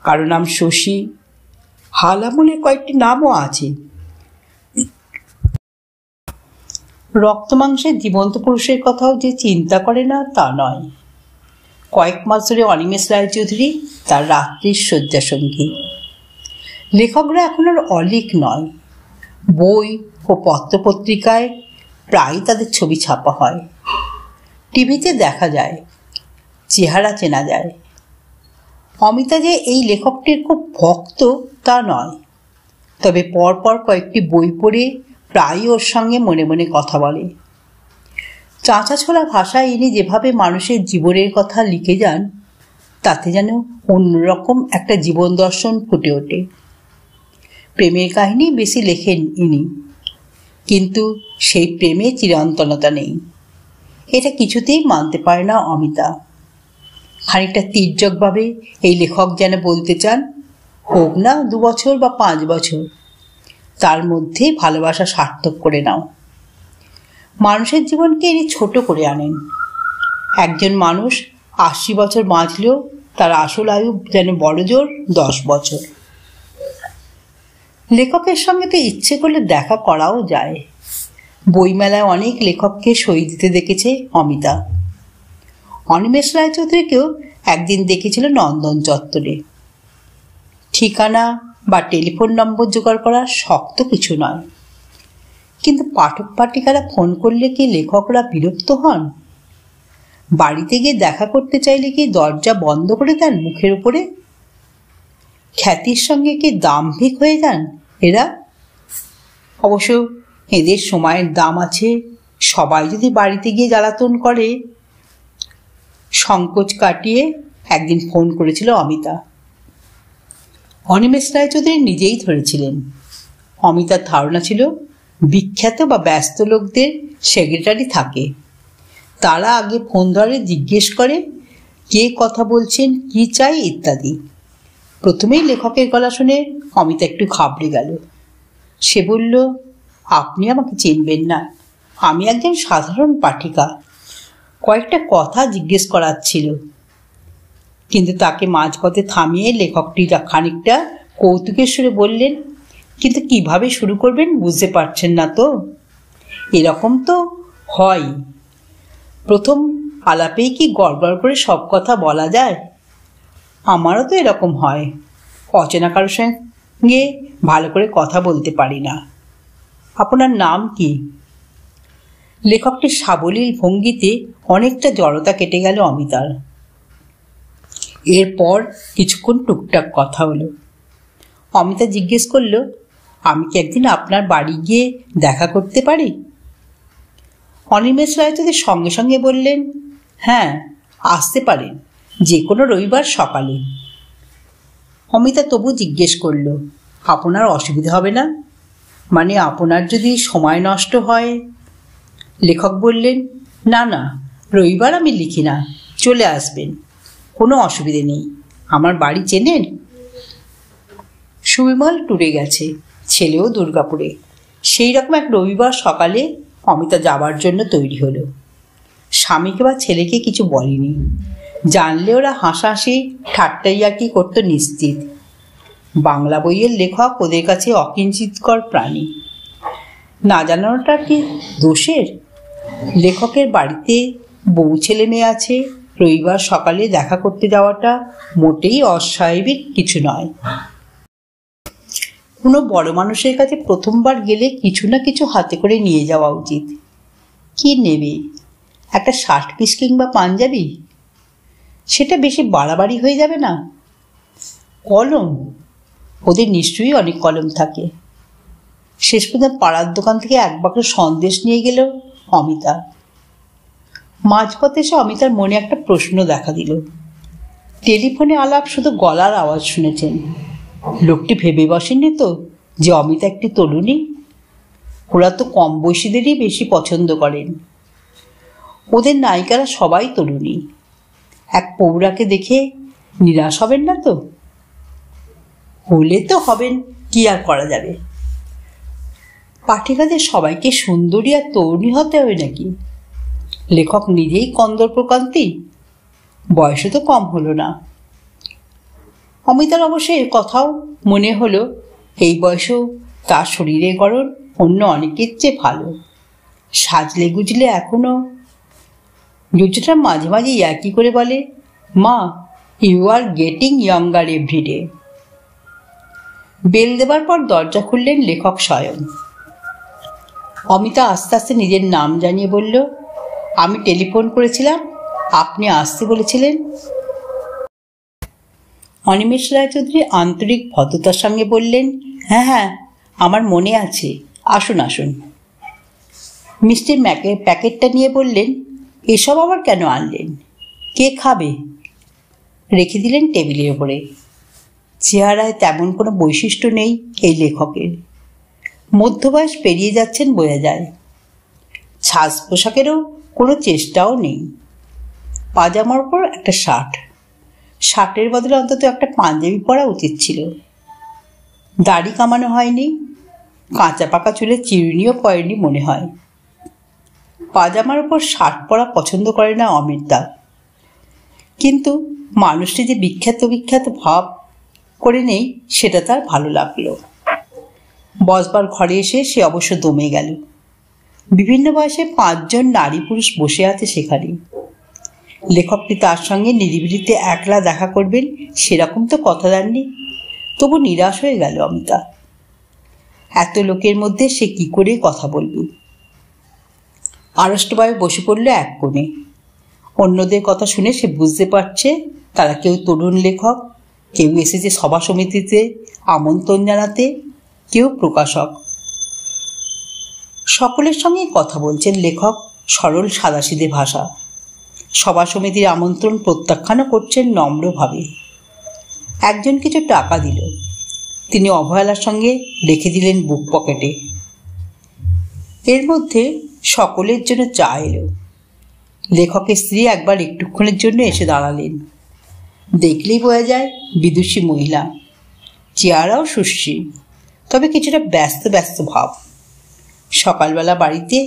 কারো নাম শশী, হালামুলের কয়েকটি নামও আছে। রক্ত মাংসের জীবন্ত পুরুষের কথাও যে চিন্তা করে না তা নয়। কয়েক মাস ধরে অনিমেষ রায়চৌধুরী তার রাত্রির শয্যাসঙ্গী। লেখকরা এখন আর অলিক নয়। বই ও পত্রপত্রিকায় প্রায় তাদের ছবি ছাপা হয়। টিভিতে দেখা যায়, চেহারা চেনা যায়। অমিতা যে এই লেখকটির খুব ভক্ত তা নয়, তবে পরপর কয়েকটি বই পড়ে প্রায়ই ওর সঙ্গে মনে মনে কথা বলে। চাঁচা ছোলা ভাষায় ইনি যেভাবে মানুষের জীবনের কথা লিখে যান, তাতে যেন অন্যরকম একটা জীবন দর্শন ফুটে ওঠে। প্রেমের কাহিনী বেশি লেখেন ইনি, কিন্তু সেই প্রেমে চিরন্তনতা নেই, এটা কিছুতেই মানতে পারে না অমিতা। খানিকটা তির্যকভাবে এই লেখক যেন বলতে চান, হোক না 2 বছর বা 5 বছর, তার মধ্যে ভালোবাসা সার্থক করে নাও। মানুষের জীবনকে ইনি ছোট করে আনেন। একজন মানুষ 80 বছর বাঁচলেও তার আসল আয়ু যেন বড় জোর 10 বছর। লেখকের সঙ্গে তো ইচ্ছে করলে দেখা করাও যায়। বইমেলায় অনেক লেখককে সই দিতে দেখেছে অমিতা। অনিমেষ রায়চৌধুরীকেও একদিন দেখেছিল নন্দন চত্বরে। ঠিকানা বা টেলিফোন নম্বর জোগাড় করা শক্ত কিছু নয়, কিন্তু পাঠক পাঠিকারা ফোন করলে কি লেখকরা বিরক্ত হন? বাড়িতে গিয়ে দেখা করতে চাইলে কি দরজা বন্ধ করে দেন মুখের উপরে? খ্যাতির সঙ্গে কি দাম্ভিক হয়ে যান এরা? অবশ্য এদের সময়ের দাম আছে। সবাই যদি বাড়িতে গিয়ে জ্বালাতন করে। সংকোচ কাটিয়ে একদিন ফোন করেছিল অমিতা। অনিমেষ রায়চৌধুরী নিজেই ধরেছিলেন। অমিতার ধারণা ছিল বিখ্যাত বা ব্যস্ত লোকদের সেক্রেটারি থাকে, তারা আগে ফোন ধরে জিজ্ঞেস করে কে কথা বলছেন, কি চাই ইত্যাদি। প্রথমেই লেখকের গলা শুনে অমিতা একটু ঘাবড়ে গেল। সে বলল, আপনি আমাকে চিনবেন না, আমি একজন সাধারণ পাঠিকা, কয়েকটা কথা জিজ্ঞেস করার ছিল। কিন্তু তাকে মাঝপথে থামিয়ে লেখকটি খানিকটা কৌতুকের সুরে বললেন, কিন্তু কিভাবে শুরু করবেন বুঝতে পারছেন না তো? এরকম তো হয়, প্রথম আলাপেই কি গড়গড় করে সব কথা বলা যায়? আমারও তো এরকম হয়, অচেনা কারোর সঙ্গে ভালো করে কথা বলতে পারি না। আপনার নাম কি? লেখকটির সাবলীল ভঙ্গিতে অনেকটা জড়তা কেটে গেল অমিতার। এরপর কিছুক্ষণ টুকটাক কথা হলো। অমিতা জিজ্ঞেস করল, আমি কি একদিন আপনার বাড়ি গিয়ে দেখা করতে পারি? অনিমেষ রায়চৌধুরী সঙ্গে সঙ্গে বললেন, হ্যাঁ, আসতে পারেন, যে কোনো রবিবার সকালে। অমিতা তবু জিজ্ঞেস করল, আপনার অসুবিধা হবে না? মানে আপনার যদি সময় নষ্ট হয়? লেখক বললেন, না না, রবিবার আমি লিখি না, চলে আসবেন, কোনো অসুবিধে নেই। আমার বাড়ি চেনেন? সুবিমল ট্যুরে গেছে, ছেলেও দুর্গাপুরে। সেই রকম এক রবিবার সকালে অমিতা যাবার জন্য তৈরি হলো। স্বামীকে বা ছেলেকে কিছু বলেনি, জানলে ওরা হাসাহাসি ঠাট্টাইয়াকি করতো নিশ্চিত। বাংলা বইয়ের লেখক ওদের কাছে অকিঞ্চিতকর প্রাণী। না জানানোটা কি দোষের? লেখকের বাড়িতে বউ ছেলে মেয়ে আছে, রবিবার সকালে দেখা করতে যাওয়াটা মোটেই অস্বাভাবিক কিছু নয়। কোনো বড় মানুষের কাছে প্রথমবার গেলে কিছু না কিছু হাতে করে নিয়ে যাওয়া উচিত। কি নেবে? একটা শার্ট পিস কিংবা পাঞ্জাবি? সেটা বেশি বাড়াবাড়ি হয়ে যাবে না? কলম? ওদের নিশ্চয়ই অনেক কলম থাকে। শেষ পর্যন্ত পাড়ার দোকান থেকে এক বাক্স সন্দেশ নিয়ে গেল অমিতা। মাঝপথে এসে অমিতার মনে একটা প্রশ্ন দেখা দিল। টেলিফোনে আলাপ শুধু গলার আওয়াজ শুনেছেন, লোকটি ভেবে বসেননি তো যে অমিতা একটি তরুণী? ওরা তো কম বয়সীদেরই বেশি পছন্দ করেন। ওদের নায়িকারা সবাই তরুণী। এক পৌরাকে দেখে নিরাশ হবেন না তো? হলে তো হবেন, কি আর করা যাবে? পাঠিকাদের সবাইকে সুন্দরী আর তরুণী হতে হবে নাকি? লেখক নিজেই কন্দর প্রকান্তি, বয়সে তো কম হলো না। অমিতার অবশ্য এর কথাও মনে হলো, এই বয়সেও তার শরীরের গড়ন অন্য অনেকের চেয়ে ভালো। সাজলে গুজলে এখনো জুজুটা মাঝে মাঝে ইয়ার্কি করে বলে, মা, you are getting younger every day. Bell দেবার পর দরজা খুললেন লেখক স্বয়ং। অমিতা আস্তে আস্তে নিজের নাম জানিয়ে বলল, আমি টেলিফোন করেছিলাম, আপনি আসতে বলেছিলেন। অনিমেষ রায়চৌধুরী আন্তরিক ভদ্রতার সঙ্গে বললেন, হ্যাঁ হ্যাঁ, আমার মনে আছে, আসুন আসুন। মিষ্টির প্যাকেটটা নিয়ে বললেন, এসব আবার কেন আনলেন? কে খাবে? রেখে দিলেন টেবিলের ওপরে। চেহারায় তেমন কোনো বৈশিষ্ট্য নেই এই লেখকের। মধ্যবয়স পেরিয়ে যাচ্ছেন বোঝা যায়। সাজ পোশাকেরও কোনো চেষ্টাও নেই। পাজামার উপর একটা শার্ট, শার্টের বদলে অন্তত একটা পাঞ্জাবি পরা উচিত ছিল। দাড়ি কামানো হয়নি, কাঁচা পাকা চুলে চিরুনিও পড়েনি মনে হয়। পাজামার উপর শার্ট পরা পছন্দ করে না অমিতা, কিন্তু মানুষটি যে বিখ্যাত ভাব করে নেই সেটা তার ভালো লাগলো। বসবার ঘরে এসে সে অবশ্য দমে গেল। বিভিন্ন বয়সে 5 জন নারী পুরুষ বসে আছে সেখানে। লেখকটি তার সঙ্গে নিরিবিলিতে একলা দেখা করবেন সেরকম তো কথা দেননি। তবু নিরাশ হয়ে গেল অমিতা। এত লোকের মধ্যে সে কি করে কথা বলবে? আড়ষ্টভাবে বসে পড়ল এক কোণে। অন্যদের কথা শুনে সে বুঝতে পারছে তারা কেউ তরুণ লেখক, কেউ এসেছে সভা সমিতিতে আমন্ত্রণ জানাতে, কেউ প্রকাশক। সকলের সঙ্গে কথা বলছেন লেখক সরল সাদাসিধে ভাষা। সভা সমিতির আমন্ত্রণ প্রত্যাখ্যানও করছেন নম্রভাবে। একজন কিছু টাকা দিল, তিনি অবহেলার সঙ্গে রেখে দিলেন বুক পকেটে। এর মধ্যে সকলের জন্য চা এলো। লেখকের স্ত্রী একবার একটুক্ষণের জন্য এসে দাঁড়ালেন। দেখলেই বোঝা যায় বিদুষী মহিলা, চেহারাও সুশ্রী, তবে কিছুটা ব্যস্ত ব্যস্ত ভাব। সকালবেলা বাড়িতে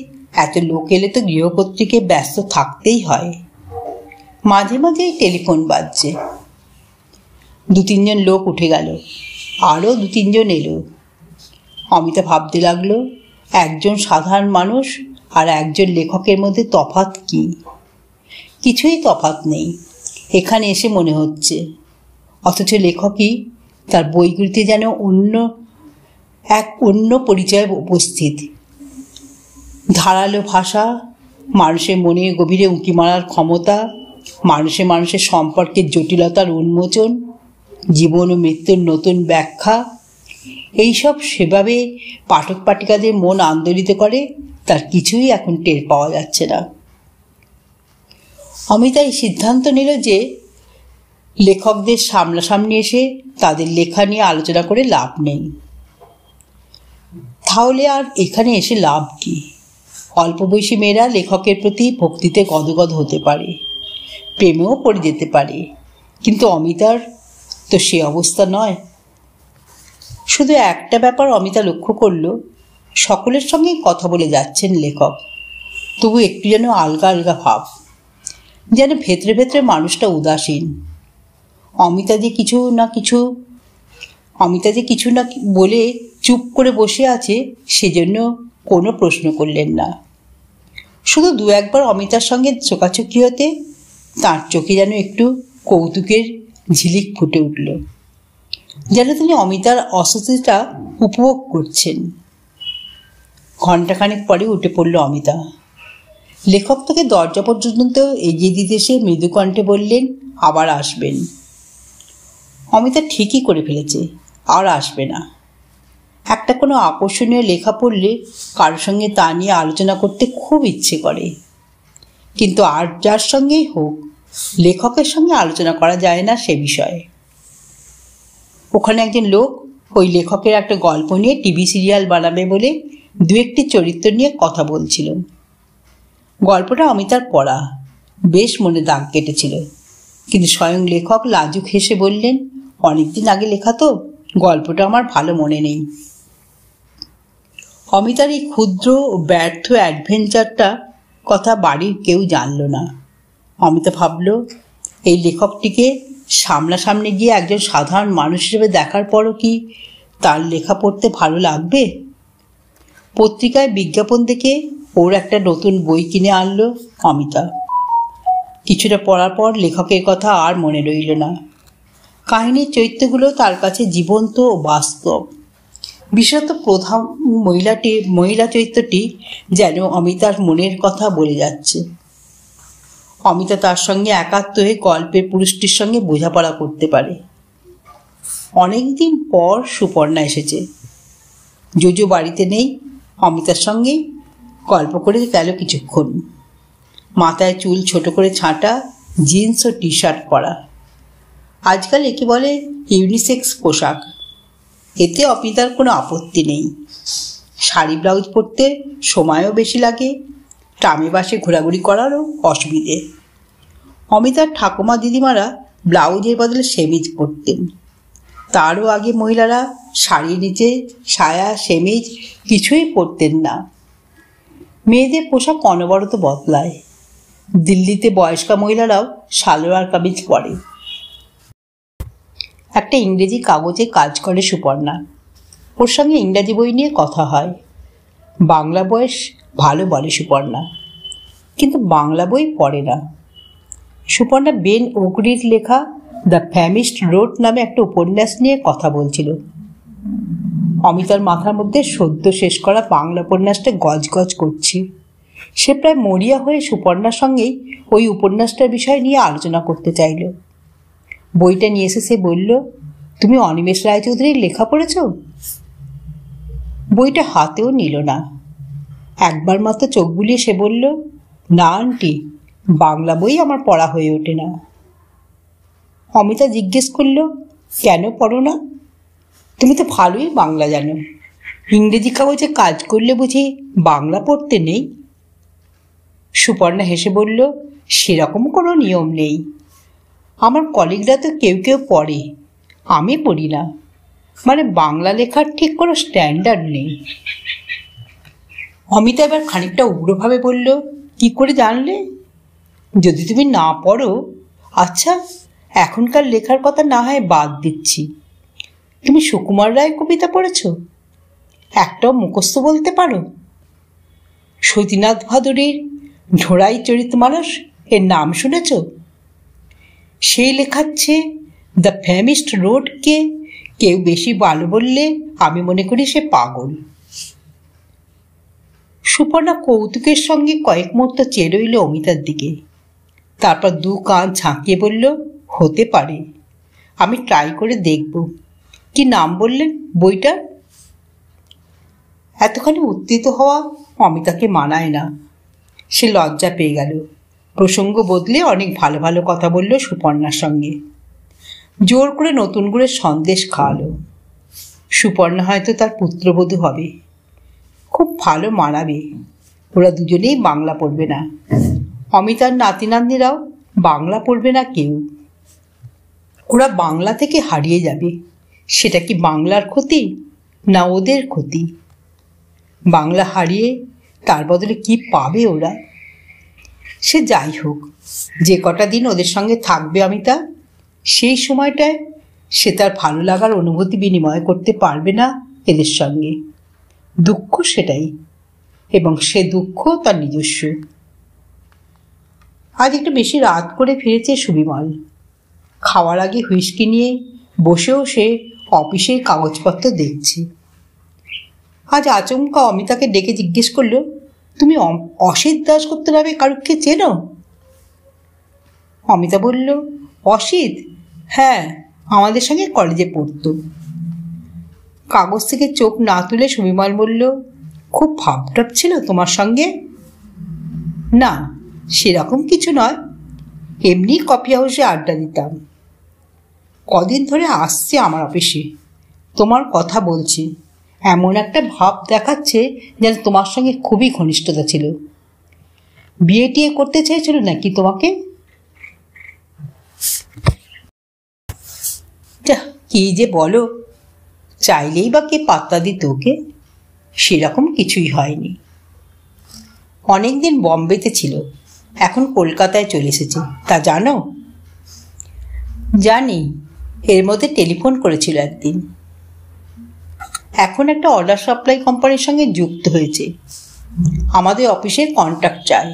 এত লোক এলে তো গৃহকর্ত্রীকে ব্যস্ত থাকতেই হয়। মাঝে মাঝেই টেলিফোন বাজছে। 2-3 লোক উঠে গেল, আরও 2-3 এলো। অমিতা ভাবতে লাগলো, একজন সাধারণ মানুষ আর একজন লেখকের মধ্যে তফাৎ কি? কিছুই তফাৎ নেই এখানে এসে মনে হচ্ছে, অথচ লেখকই তার বইগুলিতে যেন অন্য পরিচয়ে উপস্থিত। ধারালো ভাষা, মানুষের মনের গভীরে উঁকি মারার ক্ষমতা, মানুষের সম্পর্কের জটিলতার উন্মোচন, জীবন ও মৃত্যুর নতুন ব্যাখ্যা, এইসব সেভাবে পাঠক পাঠিকাদের মন আন্দোলিত করে, তার কিছুই এখন টের পাওয়া যাচ্ছে না। অমিতা এই সিদ্ধান্ত নিল যে লেখকদের সামনাসামনি এসে তাদের লেখা নিয়ে আলোচনা করে লাভ নেই। তাহলে আর এখানে এসে লাভ কি? অল্প বয়সী মেয়েরা লেখকের প্রতি ভক্তিতে গদগদ হতে পারে, প্রেমেও পড়ে যেতে পারে, কিন্তু অমিতার তো সে অবস্থা নয়। শুধু একটা ব্যাপার অমিতা লক্ষ্য করল, সকলের সঙ্গেই কথা বলে যাচ্ছেন লেখক, তবু একটু যেন আলগা আলগা ভাব, যেন ভেতরে ভেতরে মানুষটা উদাসীন। অমিতা যে কিছু না বলে চুপ করে বসে আছে, সেজন্য কোনো প্রশ্ন করলেন না। শুধু 2-1বার অমিতার সঙ্গে চোখাচোখি হতে তাঁর চোখে যেন একটু কৌতুকের ঝিলিক ফুটে উঠল, যেন তিনি অমিতার অস্বস্তিটা উপভোগ করছেন। ঘণ্টাখানেক পরে উঠে পড়ল অমিতা। লেখক তাকে দরজা পর্যন্ত এগিয়ে দিতে এসে মৃদু কণ্ঠে বললেন, আবার আসবেন। অমিতা ঠিকই করে ফেলেছে, আর আসবে না। একটা কোনো আকর্ষণীয় লেখা পড়লে কারোর সঙ্গে তা নিয়ে আলোচনা করতে খুব ইচ্ছে করে, কিন্তু আর যার সঙ্গেই হোক লেখকের সঙ্গে আলোচনা করা যায় না সে বিষয়ে। ওখানে একজন লোক ওই লেখকের একটা গল্প নিয়ে টিভি সিরিয়াল বানাবে বলে 2-1টি চরিত্র নিয়ে কথা বলছিল। গল্পটা অমিতার পড়া, বেশ মনে দাগ কেটেছিল, কিন্তু স্বয়ং লেখক লাজুক হেসে বললেন, অনেকদিন আগে লেখা তো, গল্পটা আমার ভালো মনে নেই। অমিতার এই ক্ষুদ্র ও ব্যর্থ অ্যাডভেঞ্চারটা কথা বাড়ির কেউ জানল না। অমিতা ভাবল, এই লেখকটিকে সামনাসামনি গিয়ে একজন সাধারণ মানুষ হিসেবে দেখার পরও কি তার লেখা পড়তে ভালো লাগবে? পত্রিকায় বিজ্ঞাপন দেখে ওর একটা নতুন বই কিনে আনলো অমিতা। কিছুটা পড়ার পর লেখকের কথা আর মনে রইল না। কাহিনীর চরিত্রগুলো তার কাছে জীবন্ত ও বাস্তব। বিশেষত প্রধান মহিলা চরিত্রটি যেন অমিতার মনের কথা বলে যাচ্ছে। অমিতা তার সঙ্গে একাত্ম হয়ে গল্পের পুরুষটির সঙ্গে বোঝাপড়া করতে পারে। অনেকদিন পর সুপর্ণা এসেছে। জোজো বাড়িতে নেই, অমিতার সঙ্গেই গল্প করে গেল কিছুক্ষণ। মাথায় চুল ছোট করে ছাঁটা, জিন্স ও টি শার্ট পরা। আজকাল একে বলে ইউনিসেক্স পোশাক। এতে অমিতার কোনো আপত্তি নেই। শাড়ি ব্লাউজ পরতে সময়ও বেশি লাগে, ট্রামে বাসে ঘোরাঘুরি করারও অসুবিধে। অমিতার ঠাকুমা দিদিমারা ব্লাউজের বদলে সেমিজ পরতেন। তারও আগে মহিলারা শাড়ির নিচে সায়া সেমিজ কিছুই পরতেন না। মেয়েদের পোশাক অনবরত বদলায়। দিল্লিতে বয়স্কা মহিলারাও সালোয়ার কামিজ পরে। একটা ইংরেজি কাগজে কাজ করে সুপর্ণা। ওর সঙ্গে ইংরাজি বই নিয়ে কথা হয়। বাংলা বয়স ভালো বলে সুপর্ণা, কিন্তু বাংলা বই পড়ে না। সুপর্ণা বেন ওকরির লেখা দ্য ফ্যামিস্ট রোড নামে একটা উপন্যাস নিয়ে কথা বলছিল। অমিতার মাথার মধ্যে সদ্য শেষ করা বাংলা উপন্যাসটা গজগজ করছে। সে প্রায় মরিয়া হয়ে সুপর্ণার সঙ্গেই ওই উপন্যাসটার বিষয় নিয়ে আলোচনা করতে চাইল। বইটা নিয়ে এসে সে বলল, তুমি অনিমেষ রায়চৌধুরীর লেখা পড়েছ? বইটা হাতেও নিল না। একবার মাত্র চোখ বুলিয়ে সে বলল, না আন্টি, বাংলা বই আমার পড়া হয়ে ওঠে না। অমিতা জিজ্ঞেস করল, কেন পড়ো না? তুমি তো ভালোই বাংলা জানো, ইংরেজি কাগজে কাজ করলে বুঝি বাংলা পড়তে নেই? সুপর্ণা হেসে বলল, সেরকম কোনো নিয়ম নেই। আমার কলিগরা তো কেউ কেউ পড়ে, আমি পড়ি না। মানে বাংলা লেখার ঠিক কোনো স্ট্যান্ডার্ড নেই। অমিতা এবার খানিকটা উগ্রভাবে বলল, কি করে জানলে? যদি তুমি না পড়ো। আচ্ছা, এখনকার লেখার কথা না হয় বাদ দিচ্ছি, তুমি সুকুমার রায় কবিতা পড়েছ? একটাও মুখস্থ বলতে পারো? সতীনাথ ভাদুরীর ঢোড়াই চরিতমানস এর নাম শুনেছ? সেই লেখাচ্ছে দ্য ফ্যামিস্ট রোডকে কেউ বেশি ভালো বললে আমি মনে করি সে পাগল। সুপর্ণা কৌতুকের সঙ্গে কয়েক মুহূর্ত চেয়ে রইল অমিতার দিকে, তারপর দু কান ঝাঁকিয়ে বলল, হতে পারে, আমি ট্রাই করে দেখব। কি নাম বললেন বইটা? এতখানি উত্তেজিত হওয়া অমিতাকে মানায় না। সে লজ্জা পেয়ে গেল। প্রসঙ্গ বদলে অনেক ভালো ভালো কথা বলল সুপর্ণার সঙ্গে। জোর করে নতুন করে সন্দেশ খাওয়ালো। সুপর্ণা হয়তো তার পুত্রবধূ হবে, খুব ভালো মানাবে। ওরা দুজনেই বাংলা পড়বে না, অমিতার নাতি নাতনিরাও বাংলা পড়বে না কেউ। ওরা বাংলা থেকে হারিয়ে যাবে। সেটা কি বাংলার ক্ষতি না ওদের ক্ষতি? বাংলা হারিয়ে তার বদলে কি পাবে ওরা? সে যাই হোক, যে কটা দিন ওদের সঙ্গে থাকবে অমিতা, সেই সময়টায় সে তার ভালো লাগার অনুভূতি বিনিময় করতে পারবে না এদের সঙ্গে। দুঃখ সেটাই, এবং সে দুঃখ তার নিজস্ব। আজ একটু বেশি রাত করে ফিরেছে সুবিমল। খাওয়ার আগে হুইস্কি নিয়ে বসেও সে অফিসের কাগজপত্র দেখছে। আজ আচমকা অমিতাকে ডেকে জিজ্ঞেস করল, তুমি অসিত দাশগুপ্ত নামে কারুকে চেনো? অমিতা বলল, অসিত? হ্যাঁ, আমাদের সঙ্গে কলেজে পড়তো। কাগজ থেকে চোখ না তুলে সুবিমল বলল, খুব ভাবটাপ ছিল তোমার সঙ্গে? না, সেরকম কিছু নয়, এমনি কফি হাউসে আড্ডা দিতাম। কদিন ধরে আসছে আমার অফিসে, তোমার কথা বলছি, এমন একটা ভাব দেখাচ্ছে যেন তোমার সঙ্গে খুবই ঘনিষ্ঠতা ছিল। বিয়ে টিয়ে করতে চেয়েছিল নাকি তোমাকে? কি যে বলো, চাইলেই বা কে পাত্তা দিত ওকে? সেরকম কিছুই হয়নি। অনেকদিন বম্বেতে ছিল, এখন কলকাতায় চলে এসেছে, তা জানো? জানি, এর মধ্যে টেলিফোন করেছিল একদিন। এখন একটা অর্ডার সাপ্লাই কোম্পানির সঙ্গে যুক্ত হয়েছে, আমাদের অফিসের কন্ট্রাক্ট চায়।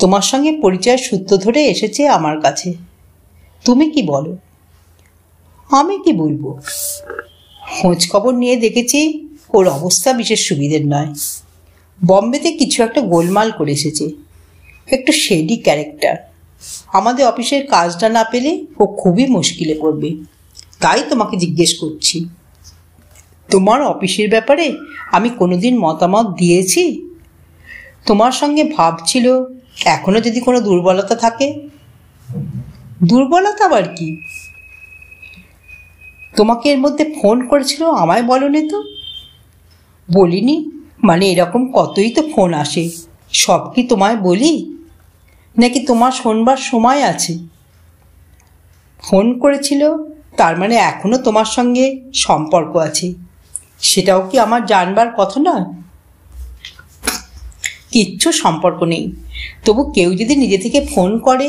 তোমার সঙ্গে পরিচয়ের সূত্র ধরে এসেছে আমার কাছে। তুমি কি বলো? আমি কি বলবো, খোঁজ খবর নিয়ে দেখেছি ওর অবস্থা বিশেষ সুবিধের নয়। বম্বেতে কিছু একটা গোলমাল করে এসেছে, একটু শেডি ক্যারেক্টার। আমাদের অফিসের কাজটা না পেলে ও খুবই মুশকিলে পড়বে। তাই তোমাকে জিজ্ঞেস করছি, তোমার অফিসের ব্যাপারে আমি কোনোদিন মতামত দিয়েছি? তোমার সঙ্গে ভাবছিল এখনো যদি কোনো দুর্বলতা থাকে। দুর্বলতা আবার কি? তোমাকে এর মধ্যে ফোন করেছিল, আমায় বলনি তো? বলিনি মানে এরকম কতই তো ফোন আসে, সব কি তোমায় বলি নাকি তোমার শোনবার সময় আছে? ফোন করেছিল তার মানে এখনো তোমার সঙ্গে সম্পর্ক আছে, সেটাও কি আমার জানবার কথা নয়? কিচ্ছু সম্পর্ক নেই, তবু কেউ যদি নিজে থেকে ফোন করে।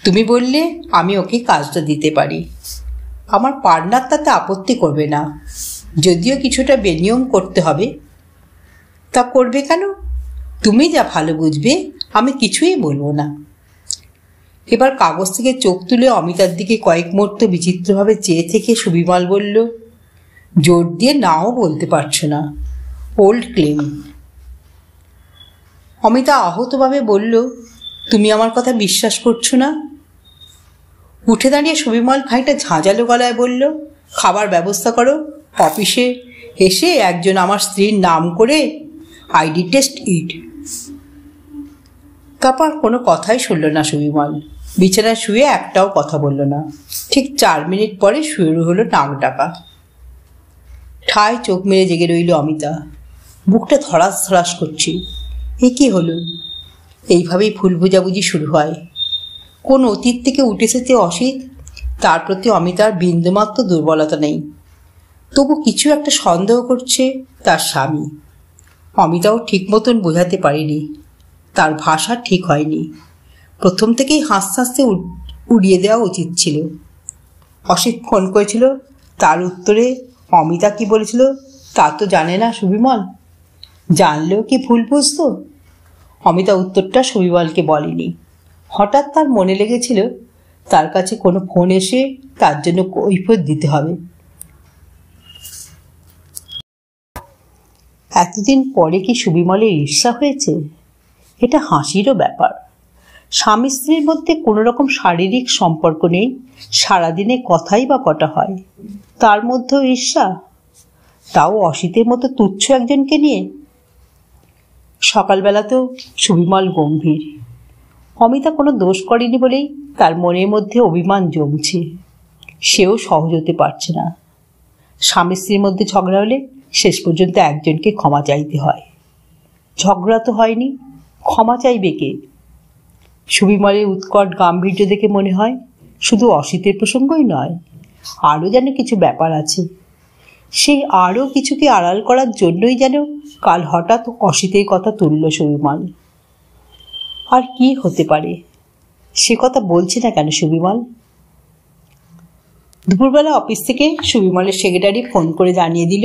তুমি বললে আমি ওকে কাজটা দিতে পারি, আমার পার্টনার তাতে আপত্তি করবে না, যদিও কিছুটা বেনিয়ম করতে হবে। তা করবে কেন? তুমি যা ভালো বুঝবে, আমি কিছুই বলবো না। এবার কাগজ থেকে চোখ তুলে অমিতার দিকে কয়েক মুহূর্ত বিচিত্রভাবে চেয়ে থেকে সুবিমল বলল, জোর দিয়ে নাও বলতে পারছো না, ওল্ড ক্লেম। অমিতা আহতভাবে বলল, তুমি আমার কথা বিশ্বাস করছো না? উঠে দাঁড়িয়ে সুবিমল খানিকটা ঝাঁঝালো গলায় বলল, খাবার ব্যবস্থা করো, অফিসে এসে একজন আমার স্ত্রীর নাম করে আই ডিটেস্ট ইট। তারপর কোনো কথাই শুনল না সুবিমল। বিছানায় শুয়ে একটাও কথা বলল না। ঠিক 4 মিনিট পরে শুরু হলো নাক ডাকা। ঠায় চোখ মেরে জেগে রইল অমিতা। বুকটা ধড়াস ধড়াস করছে। এ কি হলো? এইভাবেই ভুল বোঝাবুঝি শুরু হয়। কোন অতীত থেকে উঠে এসেছে অসিত, তার প্রতি অমিতার বিন্দুমাত্র দুর্বলতা নেই। তবু কিছু একটা সন্দেহ করছে তার স্বামী। অমিতাও ঠিক মতন বোঝাতে পারেনি, তার ভাষা ঠিক হয়নি। প্রথম থেকেই হাসতে হাসতে উড়িয়ে দেওয়া উচিত ছিল। অসিত ফোন করেছিল, তার উত্তরে অমিতা কি বলেছিল তা তো জানে না সুবিমল। জানলেও কি ভুল বুঝতো? অমিতা উত্তরটা সুবিমলকে বলেনি। হঠাৎ তার মনে লেগেছিল তার কাছে কোনো ফোন এসে তার জন্য কৈফিয়ত দিতে হবে। এতদিন পরে কি সুবিমলের ঈর্ষা হয়েছে? এটা হাসিরও ব্যাপার। স্বামী স্ত্রীর মধ্যে কোনো রকম শারীরিক সম্পর্ক নেই, সারাদিনে কথাই বা কটা হয়, তার মধ্যেও ঈর্ষা, তাও অসিতের মতো তুচ্ছ একজনকে নিয়ে। সকালবেলাতেও সুবিমল গম্ভীর। অমিতা কোনো দোষ করেনি বলেই তার মনের মধ্যে অভিমান জমছে। সেও সহজ হতে পারছে না। স্বামী স্ত্রীর মধ্যে ঝগড়া হলে শেষ পর্যন্ত একজনকে ক্ষমা চাইতে হয়। ঝগড়া তো হয়নি, ক্ষমা চাইবে কে? সুবিমলের উৎকট গাম্ভীর্য দেখে মনে হয় শুধু অসিতের প্রসঙ্গই নয়, আরও যেন কিছু ব্যাপার আছে। সেই আরও কিছুকে আড়াল করার জন্যই যেন কাল হঠাৎ অসিতের কথা তুলল সুবিমল। আর কি হতে পারে? সে কথা বলছে না কেন সুবিমল? দুপুরবেলা অফিস থেকে সুবিমলের সেক্রেটারি ফোন করে জানিয়ে দিল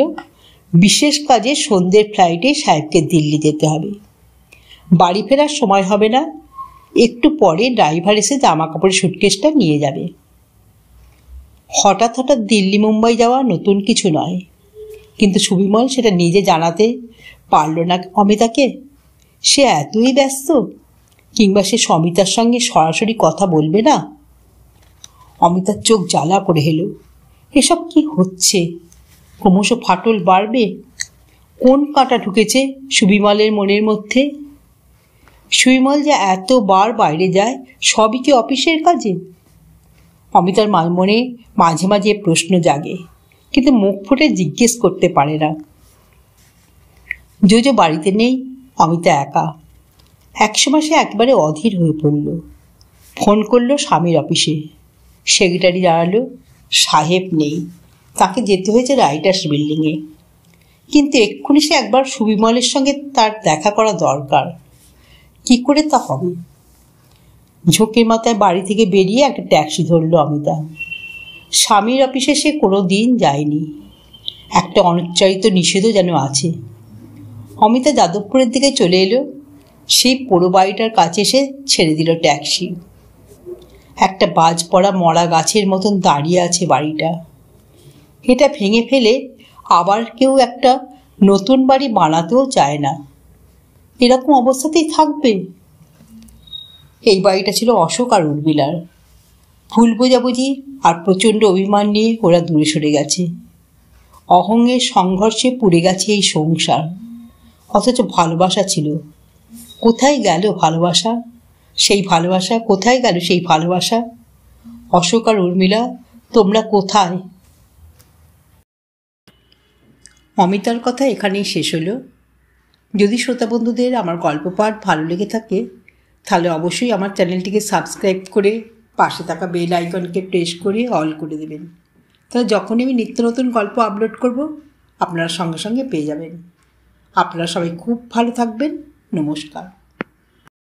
বিশেষ কাজে সন্ধ্যের ফ্লাইটে সাহেবকে দিল্লি যেতে হবে। বাড়ি ফেরার সময় হবে না, একটু পরে ড্রাইভার এসে জামা কাপড়ের সুটকেসটা নিয়ে যাবে। হঠাৎ হঠাৎ দিল্লি মুম্বাই যাওয়া নতুন কিছু নয়, কিন্তু সুবিমল সেটা নিজে জানাতে পারল না অমিতাকে। সে এতই ব্যস্ত, কিংবা সে সমিতার সঙ্গে সরাসরি কথা বলবে না? অমিতার চোখ জ্বালা করে এলো। এসব কি হচ্ছে? ক্রমশ ফাটল বাড়বে। কোন কাঁটা ঢুকেছে সুবিমলের মনের মধ্যে? সুবিমল যে এতবার বাইরে যায়, সবই কি অফিসের কাজে? অমিতার মনে মাঝে মাঝে প্রশ্ন জাগে, কিন্তু মুখ ফুটে জিজ্ঞেস করতে পারে না। জোজো বাড়িতে নেই, অমিতা একা। একসময় সে একেবারে অধীর হয়ে পড়ল। ফোন করলো স্বামীর অফিসে। সেক্রেটারি জানালো সাহেব নেই, তাকে যেতে হয়েছে রাইটার্স বিল্ডিংয়ে। কিন্তু এক্ষুনি সে একবার সুবিমলের সঙ্গে তার দেখা করা দরকার। কি করে তা হবে? ঝোঁকের মাথায় বাড়ি থেকে বেরিয়ে একটা ট্যাক্সি ধরল অমিতা। স্বামীর অফিসে সে কোনো দিন যায়নি। একটা অনুচ্চারিত নিষেধও যেন আছে। অমিতা যাদবপুরের দিকে চলে এলো। সেই পোড়ো বাড়িটার কাছে এসে ছেড়ে দিল ট্যাক্সি। একটা বাজ পড়া মরা গাছের মতন দাঁড়িয়ে আছে বাড়িটা। এটা ভেঙে ফেলে আবার কেউ একটা নতুন বাড়ি বানাতেও চায় না। এরকম অবস্থাতেই থাকবে। এই বাড়িটা ছিল অশোক আর উর্মিলার। ভুল বোঝাবুঝি আর প্রচণ্ড অভিমান নিয়ে ওরা দূরে সরে গেছে। অহংয়ের সংঘর্ষে পুড়ে গেছে এই সংসার। অথচ ভালোবাসা ছিল। কোথায় গেল ভালোবাসা? সেই ভালোবাসা কোথায় গেল? সেই ভালোবাসা? অশোক আর উর্মিলা, তোমরা কোথায়? অমিতার কথা এখানেই শেষ হলো। যদি শ্রোতা বন্ধুদের আমার গল্প পাঠ ভালো লেগে থাকে, তাহলে অবশ্যই আমার চ্যানেলটিকে সাবস্ক্রাইব করে পাশে থাকা বেল আইকনকে প্রেস করে অল করে দেবেন। তাহলে যখনই আমি নিত্য নতুন গল্প আপলোড করব, আপনারা সঙ্গে সঙ্গে পেয়ে যাবেন। আপনারা সবাই খুব ভালো থাকবেন। নমস্কার।